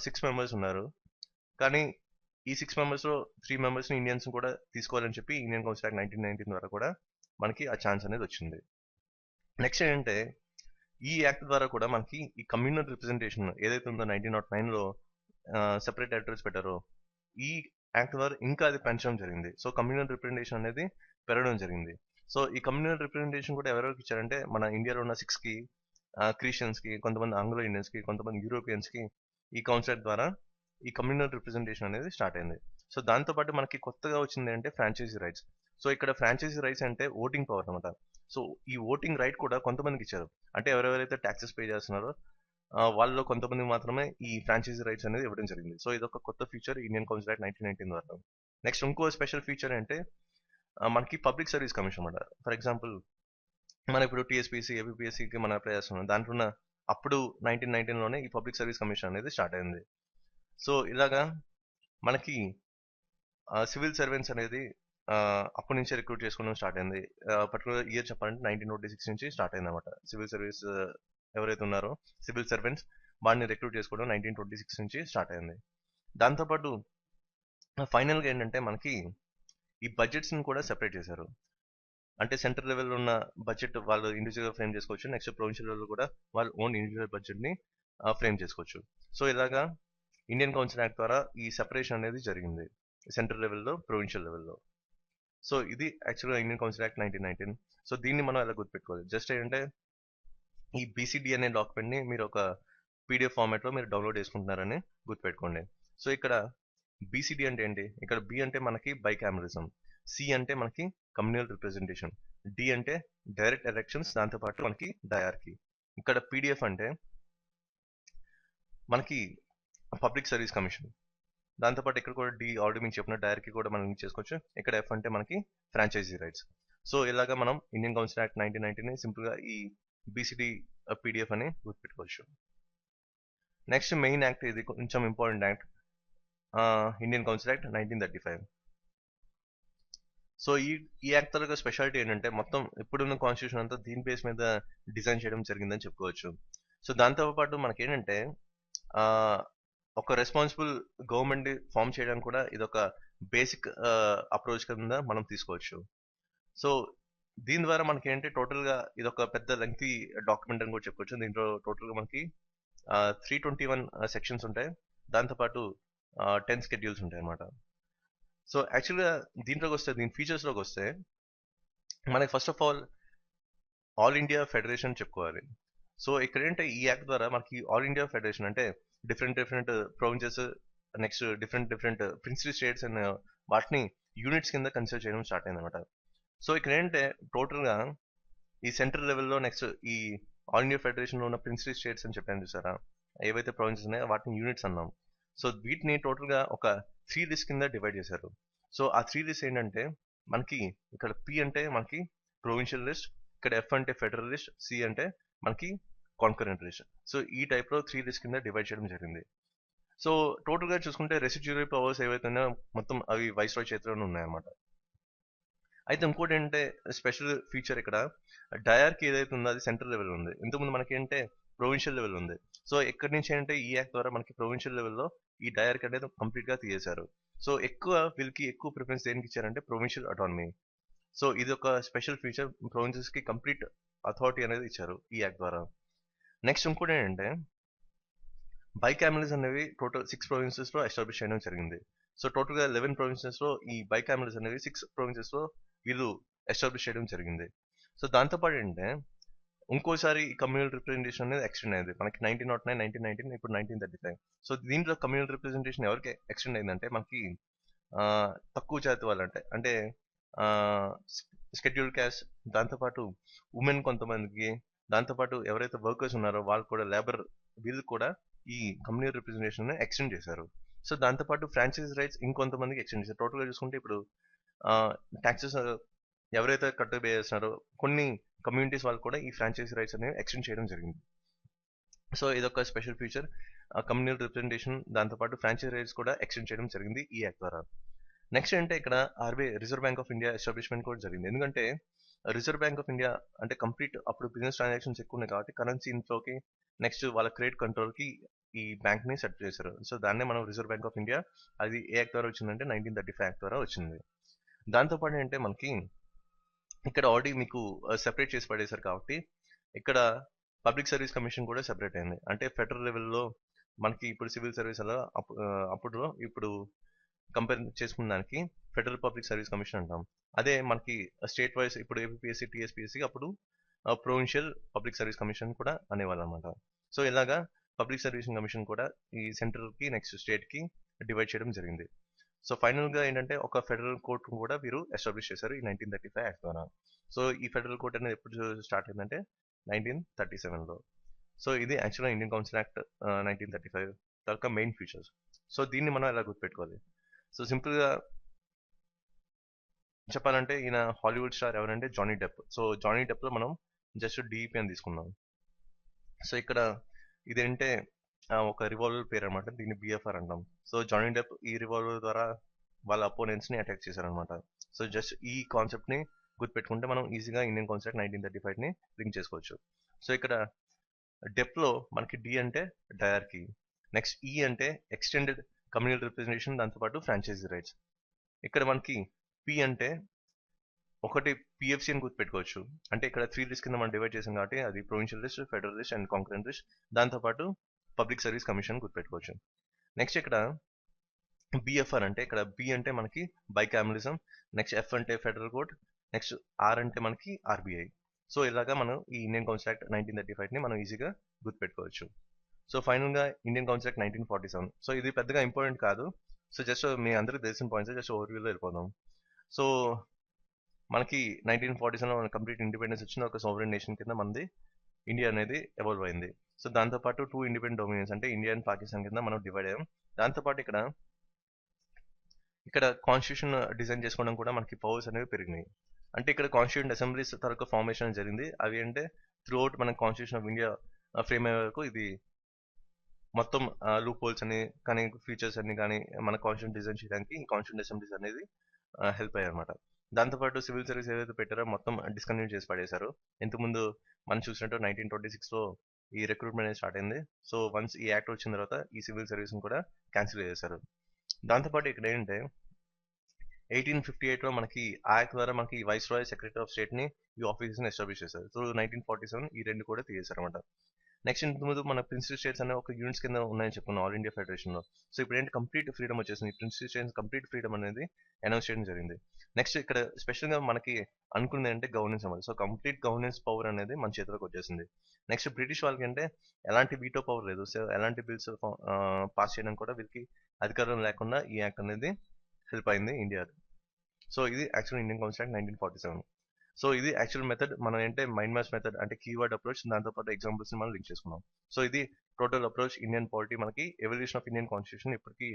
6 members ఉన్నారు, కానీ ఈ 6 members లో 3 members ఇండియన్స్ కూడా తీసుకోవాలని చెప్పి ఇండియన్ కౌన్సిల్ యాక్ట్ 1919 ద్వారా కూడా మనకి ఆ ఛాన్స్ అనేది వచ్చింది. నెక్స్ట్ ఏంటంటే ఈ యాక్ట్ ద్వారా కూడా మనకి ఈ కమ్యూనల్ రిప్రజెంటేషన్ ఏదైతే ఉందో 1909లో సెపరేట్ ఎలక్టరేట్స్ పెట్టారో ఈ యాక్ట్ ద్వారా ఇంకా అది పెంచడం జరిగింది. సో కమ్యూనల్ రిప్రజెంటేషన్ అనేది పెరగడం జరిగింది. సో ఈ కమ్యూనల్ రిప్రజెంటేషన్ కూడా ఎవరెవరికి ఇచ్చారంటే, మన ఇండియాలో ఉన్న 6కి క్రిస్టియన్స్కి, కొంతమంది ఆంగ్లో ఇండియన్స్కి, కొంతమంది యూరోపియన్స్కి ఈ కౌన్సిల్ ద్వారా ఈ కమ్యూనల్ రిప్రజెంటేషన్ అనేది స్టార్ట్ అయింది. సో దాంతోపాటు మనకి కొత్తగా వచ్చింది అంటే ఫ్రాంచైజీ రైట్స్. సో ఇక్కడ ఫ్రాంచైజీ రైట్స్ అంటే ఓటింగ్ పవర్ అనమాట. సో ఈ ఓటింగ్ రైట్ కూడా కొంతమందికి ఇచ్చారు. అంటే ఎవరెవరైతే ట్యాక్సెస్ పే చేస్తున్నారో వాళ్ళలో కొంతమంది మాత్రమే ఈ ఫ్రాంచైజీ రైట్స్ అనేది ఇవ్వడం జరిగింది. సో ఇది ఒక కొత్త ఫీచర్ ఇండియన్ కౌన్సిల్ యాక్ట్ 1919 ద్వారా. నెక్స్ట్ ఇంకో స్పెషల్ ఫీచర్ అంటే మనకి పబ్లిక్ సర్వీస్ కమిషన్ అన్నమాట. ఫర్ ఎగ్జాంపుల్ మనం ఇప్పుడు టీఎస్పీసీ, ఏపీఎస్సీకి మనం అప్లై చేస్తున్నాం, దాంట్లో అప్పుడు 1919లోనే ఈ పబ్లిక్ సర్వీస్ కమిషన్ అనేది స్టార్ట్ అయింది. సో ఇలాగా మనకి సివిల్ సర్వెంట్స్ అనేది అప్పటి నుంచే రిక్రూట్ చేసుకోవడం స్టార్ట్ అయింది. పర్టికులర్ ఇయర్ చెప్పాలంటే 1926 నుంచి స్టార్ట్ అయింది అనమాట. సివిల్ సర్వీస్ ఎవరైతే ఉన్నారో సివిల్ సర్వెంట్స్ వాడిని రిక్రూట్ చేసుకోవడం 1926 నుంచి స్టార్ట్ అయింది. దాంతోపాటు ఫైనల్గా ఏంటంటే మనకి ఈ బడ్జెట్స్ని కూడా సెపరేట్ చేశారు. అంటే సెంట్రల్ లెవెల్లో ఉన్న బడ్జెట్ వాళ్ళు ఇండివిజువల్గా ఫ్రేమ్ చేసుకోవచ్చు, నెక్స్ట్ ప్రొవిన్షియల్ లెవెల్లో కూడా వాళ్ళు ఓన్ ఇండివిజువల్ బడ్జెట్ని ఫ్రేమ్ చేసుకోవచ్చు. సో ఇలాగా ఇండియన్ కౌన్సిల్ యాక్ట్ ద్వారా ఈ సెపరేషన్ అనేది జరిగింది సెంట్రల్ లెవెల్లో, ప్రొవిన్షియల్ లెవెల్లో. సో ఇది యాక్చువల్గా ఇండియన్ కౌన్సిల్ యాక్ట్ 1919. సో దీన్ని మనం ఎలా గుర్తుపెట్టుకోవాలి, జస్ట్ ఏంటంటే ఈ బీసీడీ అనే డాక్యుమెంట్ని మీరు ఒక పీడిఎఫ్ ఫార్మాట్లో మీరు డౌన్లోడ్ చేసుకుంటున్నారని గుర్తుపెట్టుకోండి. సో ఇక్కడ బీసీడీ అంటే ఏంటి, ఇక్కడ బి అంటే మనకి బైకామరలిజం. సి అంటే మనకి కమ్యూనల్ రిప్రజెంటేషన్, డి అంటే డైరెక్ట్ ఎలక్షన్స్, దాంతోపాటు మనకి డయార్కీ. ఇక్కడ పీడిఎఫ్ అంటే మనకి పబ్లిక్ సర్వీస్ కమిషన్, దాంతోపాటు ఇక్కడ కూడా డి ఆల్రెడీ మీకు చెప్పిన డైరెక్ట్కి కూడా మనం లింక్ చేసుకోవచ్చు. ఇక్కడ ఎఫ్ అంటే మనకి ఫ్రాంచైజీ రైట్స్. సో ఇలాగా మనం ఇండియన్ కౌన్సిల్ యాక్ట్ 1990ని సింపుల్గా ఈ బీసీడీ పీడిఎఫ్ అని గుర్తుపెట్టుకోవచ్చు. నెక్స్ట్ మెయిన్ యాక్ట్, ఇది కొంచెం important act, Indian council act 1935. So ఈ యాక్ట్ తరగతి స్పెషాలిటీ ఏంటంటే మొత్తం ఇప్పుడున్న కాన్స్టిట్యూషన్ అంతా దీని బేస్ మీద డిజైన్ చేయడం జరిగిందని చెప్పుకోవచ్చు. సో దాంతో పాటు మనకి ఏంటంటే ఒక రెస్పాన్సిబుల్ గవర్నమెంట్ ఫామ్ చేయడానికి కూడా ఇది ఒక బేసిక్ అప్రోచ్ కింద మనం తీసుకోవచ్చు. సో దీని ద్వారా మనకి ఏంటి టోటల్గా ఇది ఒక పెద్ద లెంగ్తీ డాక్యుమెంట్ అని కూడా చెప్పుకోవచ్చు. దీంట్లో టోటల్గా మనకి 321 సెక్షన్స్ ఉంటాయి, దాంతోపాటు 10 స్కెడ్యూల్స్ ఉంటాయి అన్నమాట. సో యాక్చువల్గా దీంట్లోకి వస్తే, దీని ఫీచర్స్లోకి వస్తే మనకి first of all India federation చెప్పుకోవాలి. సో ఇక్కడ ఏంటంటే ఈ యాక్ట్ ద్వారా మనకి ఆల్ ఇండియా ఫెడరేషన్ అంటే different provinces, next different principal states and వాటిని యూనిట్స్ కింద కన్సిడర్ చేయడం స్టార్ట్ అయింది అనమాట. సో ఇక్కడ ఏంటంటే టోటల్గా ఈ సెంట్రల్ లెవెల్లో నెక్స్ట్ ఈ ఆల్ ఇండియా ఫెడరేషన్లో ఉన్న ప్రిన్సిపల్ స్టేట్స్ అని చెప్పాను చూసారా, ఏవైతే ప్రొవిన్సెస్ ఉన్నాయో వాటిని యూనిట్స్ అన్నాం. సో వీటిని టోటల్గా ఒక 3 లిస్ట్ కింద డివైడ్ చేశారు. సో ఆ 3 లిస్ట్ ఏంటంటే మనకి ఇక్కడ పి అంటే మనకి ప్రొవిన్షియల్ లిస్ట్, ఇక్కడ ఎఫ్ అంటే ఫెడరల్ లిస్ట్, సి అంటే మనకి కాన్కరెంట్ లిస్ట్. సో ఈ టైప్లో 3 లిస్ట్ కింద డివైడ్ చేయడం జరిగింది. సో టోటల్గా చూసుకుంటే రెసిడ్యూరీ పవర్స్ ఏవైతే ఉన్నాయో మొత్తం అవి వైస్రాయ్ చేతిలోనే ఉన్నాయన్నమాట. అయితే ఇంకోటి ఏంటంటే స్పెషల్ ఫీచర్ ఇక్కడ డయార్కి ఏదైతే ఉందో అది సెంట్రల్ లెవెల్ ఉంది, ఇంతకుముందు మనకి ఏంటంటే ప్రొవిన్షియల్ లెవెల్ ఉంది. సో ఎక్కడి నుంచి ఏంటంటే ఈ యాక్ట్ ద్వారా మనకి ప్రొవిన్షియల్ లెవెల్లో ఈ డయార్కి అనేది కంప్లీట్గా తీసేశారు. సో వీళ్ళకి ఎక్కువ ప్రిఫరెన్స్ దేనికి ఇచ్చారంటే ప్రొవిన్షియల్ అటానమీ. సో ఇది ఒక స్పెషల్ ఫీచర్, ప్రొవిన్సెస్కి కంప్లీట్ అథారిటీ అనేది ఇచ్చారు ఈ యాక్ట్ ద్వారా. నెక్స్ట్ ఇంకోటి ఏంటంటే బైకామరల్స్ అనేవి టోటల్ 6 ప్రొవిన్సెస్లో ఎస్టాబ్లిష్ చేయడం జరిగింది. సో టోటల్గా 11 ప్రొవిన్సెస్లో ఈ బైకామరల్స్ అనేవి 6 ప్రొవిన్సెస్లో వీళ్ళు ఎస్టాబ్లిష్ చేయడం జరిగింది. సో దాంతోపాటు ఏంటంటే ఇంకోసారి ఈ కమ్యూనల్ రిప్రజెంటేషన్ అనేది ఎక్స్టెండ్ అయింది మనకి 1909, 1919, ఇప్పుడు 1935. సో దీంట్లో కమ్యూనల్ రిప్రజెంటేషన్ ఎవరికి ఎక్స్టెండ్ అయిందంటే మనకి తక్కువ జాతి వాళ్ళు అంటే షెడ్యూల్ క్యాస్ట్, దాంతోపాటు ఉమెన్ కొంతమందికి, దాంతోపాటు ఎవరైతే వర్కర్స్ ఉన్నారో వాళ్ళు కూడా లేబర్, వీళ్ళు కూడా ఈ కమ్యూనల్ రిప్రజెంటేషన్ ఎక్స్టెండ్ చేశారు. సో దాంతోపాటు ఫ్రాంచైజ్ రైట్స్ ఇంకొంతమందికి ఎక్స్టెండ్ చేశారు. టోటల్గా చూసుకుంటే ఇప్పుడు ట్యాక్సెస్ ఎవరైతే కట్టబేస్తున్నారో కొన్ని కమ్యూనిటీస్ వాళ్ళు కూడా ఈ ఫ్రాంచైజ్ రైట్స్ అనేవి ఎక్స్టెండ్ చేయడం జరిగింది. సో ఇదొక స్పెషల్ ఫీచర్, కమ్యూనల్ రిప్రజెంటేషన్ దాంతోపాటు ఫ్రాంచైజ్ రైట్స్ కూడా ఎక్స్టెండ్ చేయడం జరిగింది ఈ యాక్ట్ ద్వారా. నెక్స్ట్ అంటే ఇక్కడ RBI reserve bank of India establishment కూడా జరిగింది. ఎందుకంటే రిజర్వ్ బ్యాంక్ ఆఫ్ ఇండియా అంటే కంప్లీట్ అప్పుడు బిజినెస్ ట్రాన్సాక్షన్స్ ఎక్కువ ఉన్నాయి కాబట్టి కరెన్సీ ఇన్ఫ్లోకి నెక్స్ట్ వాళ్ళ క్రెడిట్ కంట్రోల్కి ఈ బ్యాంక్ని సెట్ చేశారు. సో దాన్నే మనం రిజర్వ్ బ్యాంక్ ఆఫ్ ఇండియా, అది ఏ యాక్ట్ ద్వారా వచ్చిందంటే 1935 యాక్ట్ ద్వారా వచ్చింది. దాంతోపాటు అంటే మనకి ఇక్కడ ఆల్రెడీ మీకు సెపరేట్ చేసి పడేశారు కాబట్టి ఇక్కడ పబ్లిక్ సర్వీస్ కమిషన్ కూడా సెపరేట్ అయింది. అంటే ఫెడరల్ లెవెల్లో మనకి ఇప్పుడు సివిల్ సర్వీస్ అలా ఇప్పుడు కంపేర్ చేసుకున్న దానికి ఫెడరల్ పబ్లిక్ సర్వీస్ కమిషన్ అంటాం. అదే మనకి స్టేట్ వైజ్ ఇప్పుడు ఏపీఎస్సీ, టీఎస్పీఎస్సీ అప్పుడు ప్రొవిన్షియల్ పబ్లిక్ సర్వీస్ కమిషన్ కూడా అనేవాళ్ళు అనమాట. సో ఇలాగా పబ్లిక్ సర్వీస్ కమిషన్ కూడా ఈ సెంట్రల్కి నెక్స్ట్ స్టేట్కి డివైడ్ చేయడం జరిగింది. సో ఫైనల్గా ఏంటంటే ఒక ఫెడరల్ కోర్ట్ కూడా వీరు ఎస్టాబ్లిష్ చేశారు ఈ 1935 యాక్ట్ ద్వారా. సో ఈ ఫెడరల్ కోర్ట్ అనేది ఎప్పుడు స్టార్ట్ అయిందంటే 1937లో. సో ఇది యాక్చువల్గా ఇండియన్ కౌన్సిల్ యాక్ట్ 1935 యొక్క మెయిన్ ఫీచర్స్. సో దీన్ని మనం ఎలా గుర్తుపెట్టుకోవాలి? సో సింపుల్గా చెప్పాలంటే ఈయన హాలీవుడ్ స్టార్ ఎవరంటే జానీ డెప్. సో జానీ డెప్లో మనం జస్ట్ డిఈపీ అని తీసుకున్నాం. సో ఇక్కడ ఇదేంటే ఒక రివాల్వర్ పేరు అనమాట, దీన్ని బిఎఫ్ఆర్ అంటాం. సో జానీ డెప్ ఈ రివాల్వర్ ద్వారా వాళ్ళ అపోనెంట్స్ని అటాక్ చేశారనమాట. సో జస్ట్ ఈ కాన్సెప్ట్ని గుర్తుపెట్టుకుంటే మనం ఈజీగా ఇండియన్ కాన్సెప్ట్ 1935ని లింక్ చేసుకోవచ్చు. సో ఇక్కడ డెప్లో మనకి డి అంటే డయార్కీ, నెక్స్ట్ ఈ అంటే ఎక్స్టెండెడ్ కమ్యూనల్ రిప్రజెంటేషన్, దాంతోపాటు ఫ్రాంచైజీ రైట్స్. ఇక్కడ మనకి పి అంటే ఒకటి పిఎఫ్సి అని గుర్తుపెట్టుకోవచ్చు. అంటే ఇక్కడ 3 లిస్ట్ కింద మనం డివైడ్ చేసాం కాబట్టి అది provincial list, federal list and concurrent list, దాంతోపాటు పబ్లిక్ సర్వీస్ కమిషన్ గుర్తుపెట్టుకోవచ్చు. నెక్స్ట్ ఇక్కడ బిఎఫ్ఆర్ అంటే ఇక్కడ బి అంటే మనకి బైకామరలిజం, నెక్స్ట్ ఎఫ్ అంటే ఫెడరల్ కోర్ట్, నెక్స్ట్ ఆర్ అంటే మనకి ఆర్బీఐ. సో ఇలాగా మనం ఈ ఇండియన్ కౌన్సిల్ యాక్ట్ 1935ని మనం ఈజీగా గుర్తుపెట్టుకోవచ్చు. సో ఫైనల్గా ఇండియన్ కౌన్సిల్ యాక్ట్ 1947. సో ఇది పెద్దగా ఇంపార్టెంట్ కాదు. సో జస్ట్ మీ అందరికీ తెలిసిన పాయింట్స్ జస్ట్ ఓవర్వ్యూలో వెళ్ళిపోదాం. సో మనకి 1947లో మన కంప్లీట్ ఇండిపెండెన్స్ వచ్చిన ఒక సావరెన్ నేషన్ కింద మనది ఇండియా అనేది ఎవాల్వ్ అయింది. సో దాంతోపాటు 2 ఇండిపెండెంట్ డొమినియన్స్ అంటే ఇండియా అండ్ పాకిస్తాన్ కింద మనం డివైడ్ అయ్యాం. దాంతోపాటు ఇక్కడ కాన్స్టిట్యూషన్ డిజైన్ చేసుకోవడం కూడా మనకి పవర్స్ అనేవి పెరిగినాయి. అంటే ఇక్కడ కాన్స్టిట్యూంట్ అసెంబ్లీస్ తరగతి ఫార్మేషన్ జరిగింది. అవి అంటే త్రూ అవుట్ మన కాన్స్టిట్యూషన్ ఆఫ్ ఇండియా ఫ్రేమ్ అయ్యే వరకు ఇది మొత్తం లూప్ హోల్స్ అని కానీ ఫీచర్స్ అన్ని కానీ మన కాన్స్టిట్యూషన్ డిజైన్ చేయడానికి కాన్స్టిట్యూంట్ అసెంబ్లీస్ అనేది హెల్ప్ అయ్యాయి అనమాట. దాంతోపాటు సివిల్ సర్వీస్ ఏదైతే పెట్టారో మొత్తం డిస్కంటిన్యూ చేసి పడేశారు. ఇంతకుముందు మనం చూసినట్టు 1926లో ఈ రిక్రూట్మెంట్ అనేది స్టార్ట్ అయింది. సో వన్స్ ఈ యాక్ట్ వచ్చిన తర్వాత ఈ సివిల్ సర్వీస్ని కూడా క్యాన్సిల్ చేశారు. దాంతోపాటు ఇక్కడ ఏంటంటే 1858లో మనకి ఆ యాక్ట్ ద్వారా మనకి viceroy secretary of state ని ఈ ఆఫీసెస్ ని ఎస్టాబ్లిష్ చేశారు. సో 1947 ఈ రెండు కూడా తీసేశారు అనమాట. నెక్స్ట్ ఇంతకుముందు మన ప్రిన్సిపల్ స్టేట్స్ అనే ఒక యూనిట్స్ కింద ఉన్నాయని చెప్పుకున్నాం ఆల్ ఇండియా ఫెడరేషన్ లో. సో ఇప్పుడు ఏంటి కంప్లీట్ ఫ్రీడమ్ వచ్చేసింది. ప్రిన్సిపల్ స్టేట్స్ కంప్లీట్ ఫ్రీడమ్ అనేది అనౌన్స్ చేయడం జరిగింది. నెక్స్ట్ ఇక్కడ స్పెషల్ గా మనకి అనుకున్నది అంటే గవర్నెన్స్ అవ్వాలి. సో కంప్లీట్ గవర్నెన్స్ పవర్ అనేది మన చేతిలోకి వచ్చేసింది. నెక్స్ట్ బ్రిటిష్ వాళ్ళకి అంటే ఎలాంటి వీటో పవర్ లేదు. సో ఎలాంటి బిల్స్ పాస్ చేయడం కూడా వీళ్ళకి అధికారం లేకుండా ఈ యాక్ట్ అనేది హెల్ప్ అయింది ఇండియా. సో ఇది యాక్చువల్ ఇండియన్ కాన్స్టిట్యూషన్ 1947. సో ఇది యాక్చువల్ మెథడ్ మనం ఏంటంటే మైండ్ మ్యాచ్ మెథడ్ అంటే కీవర్డ్ అప్రోచ్, దాంతోపాటు ఎగ్జాంపుల్స్ మనం లింక్ చేసుకున్నాం. సో ఇది టోటల్ అప్రోచ్ ఇండియన్ పాలిటీ మనకి ఎవల్యూషన్ ఆఫ్ ఇండియన్ కాన్స్టిట్యూషన్ ఇప్పటికి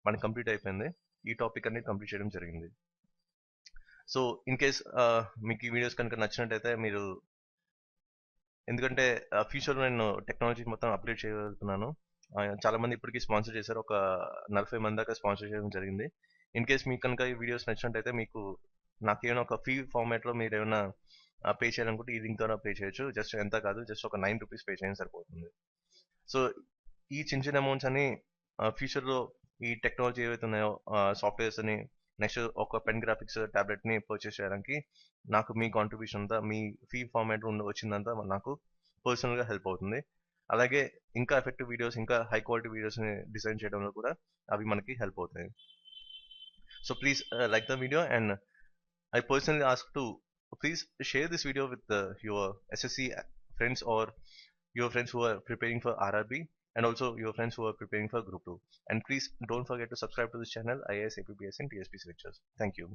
మనకి కంప్లీట్ అయిపోయింది. ఈ టాపిక్ అనేది కంప్లీట్ చేయడం జరిగింది. సో ఇన్ కేస్ మీకు ఈ వీడియోస్ కనుక నచ్చినట్టయితే మీరు, ఎందుకంటే ఫ్యూచర్లో నేను టెక్నాలజీ మొత్తం అప్గ్రేడ్ చేయగలుగుతున్నాను. చాలా మంది ఇప్పటికీ స్పాన్సర్ చేశారు. ఒక 40 మంది దాకా స్పాన్సర్ చేయడం జరిగింది. ఇన్ కేస్ మీకు కనుక ఈ వీడియోస్ నచ్చినట్టయితే మీకు నాకేమైనా ఒక ఫీ ఫార్మాట్లో మీరు ఏమైనా పే చేయాలనుకుంటే ఈ లింక్ ద్వారా పే చేయొచ్చు. జస్ట్ ఎంత కాదు, జస్ట్ ఒక ₹9 పే చేయడం సరిపోతుంది. సో ఈ చిన్న చిన్న అమౌంట్స్ అని ఫ్యూచర్లో ఈ టెక్నాలజీ ఏవైతే ఉన్నాయో సాఫ్ట్వేర్స్ అని, నెక్స్ట్ ఒక పెన్ గ్రాఫిక్స్ టాబ్లెట్ని పర్చేస్ చేయడానికి నాకు మీ కాంట్రిబ్యూషన్ అంతా, మీ ఫీ ఫార్మాట్ వచ్చిందంతా నాకు పర్సనల్గా హెల్ప్ అవుతుంది. అలాగే ఇంకా ఎఫెక్టివ్ వీడియోస్, ఇంకా హై క్వాలిటీ వీడియోస్ని డిజైన్ చేయడంలో కూడా అవి మనకి హెల్ప్ అవుతాయి. So please like the video, and I personally ask to please share this video with your SSC friends or your friends who are preparing for RRB, and also your friends who are preparing for Group 2. And please don't forget to subscribe to this channel, IAS, APPS and TSPC lectures. Thank you.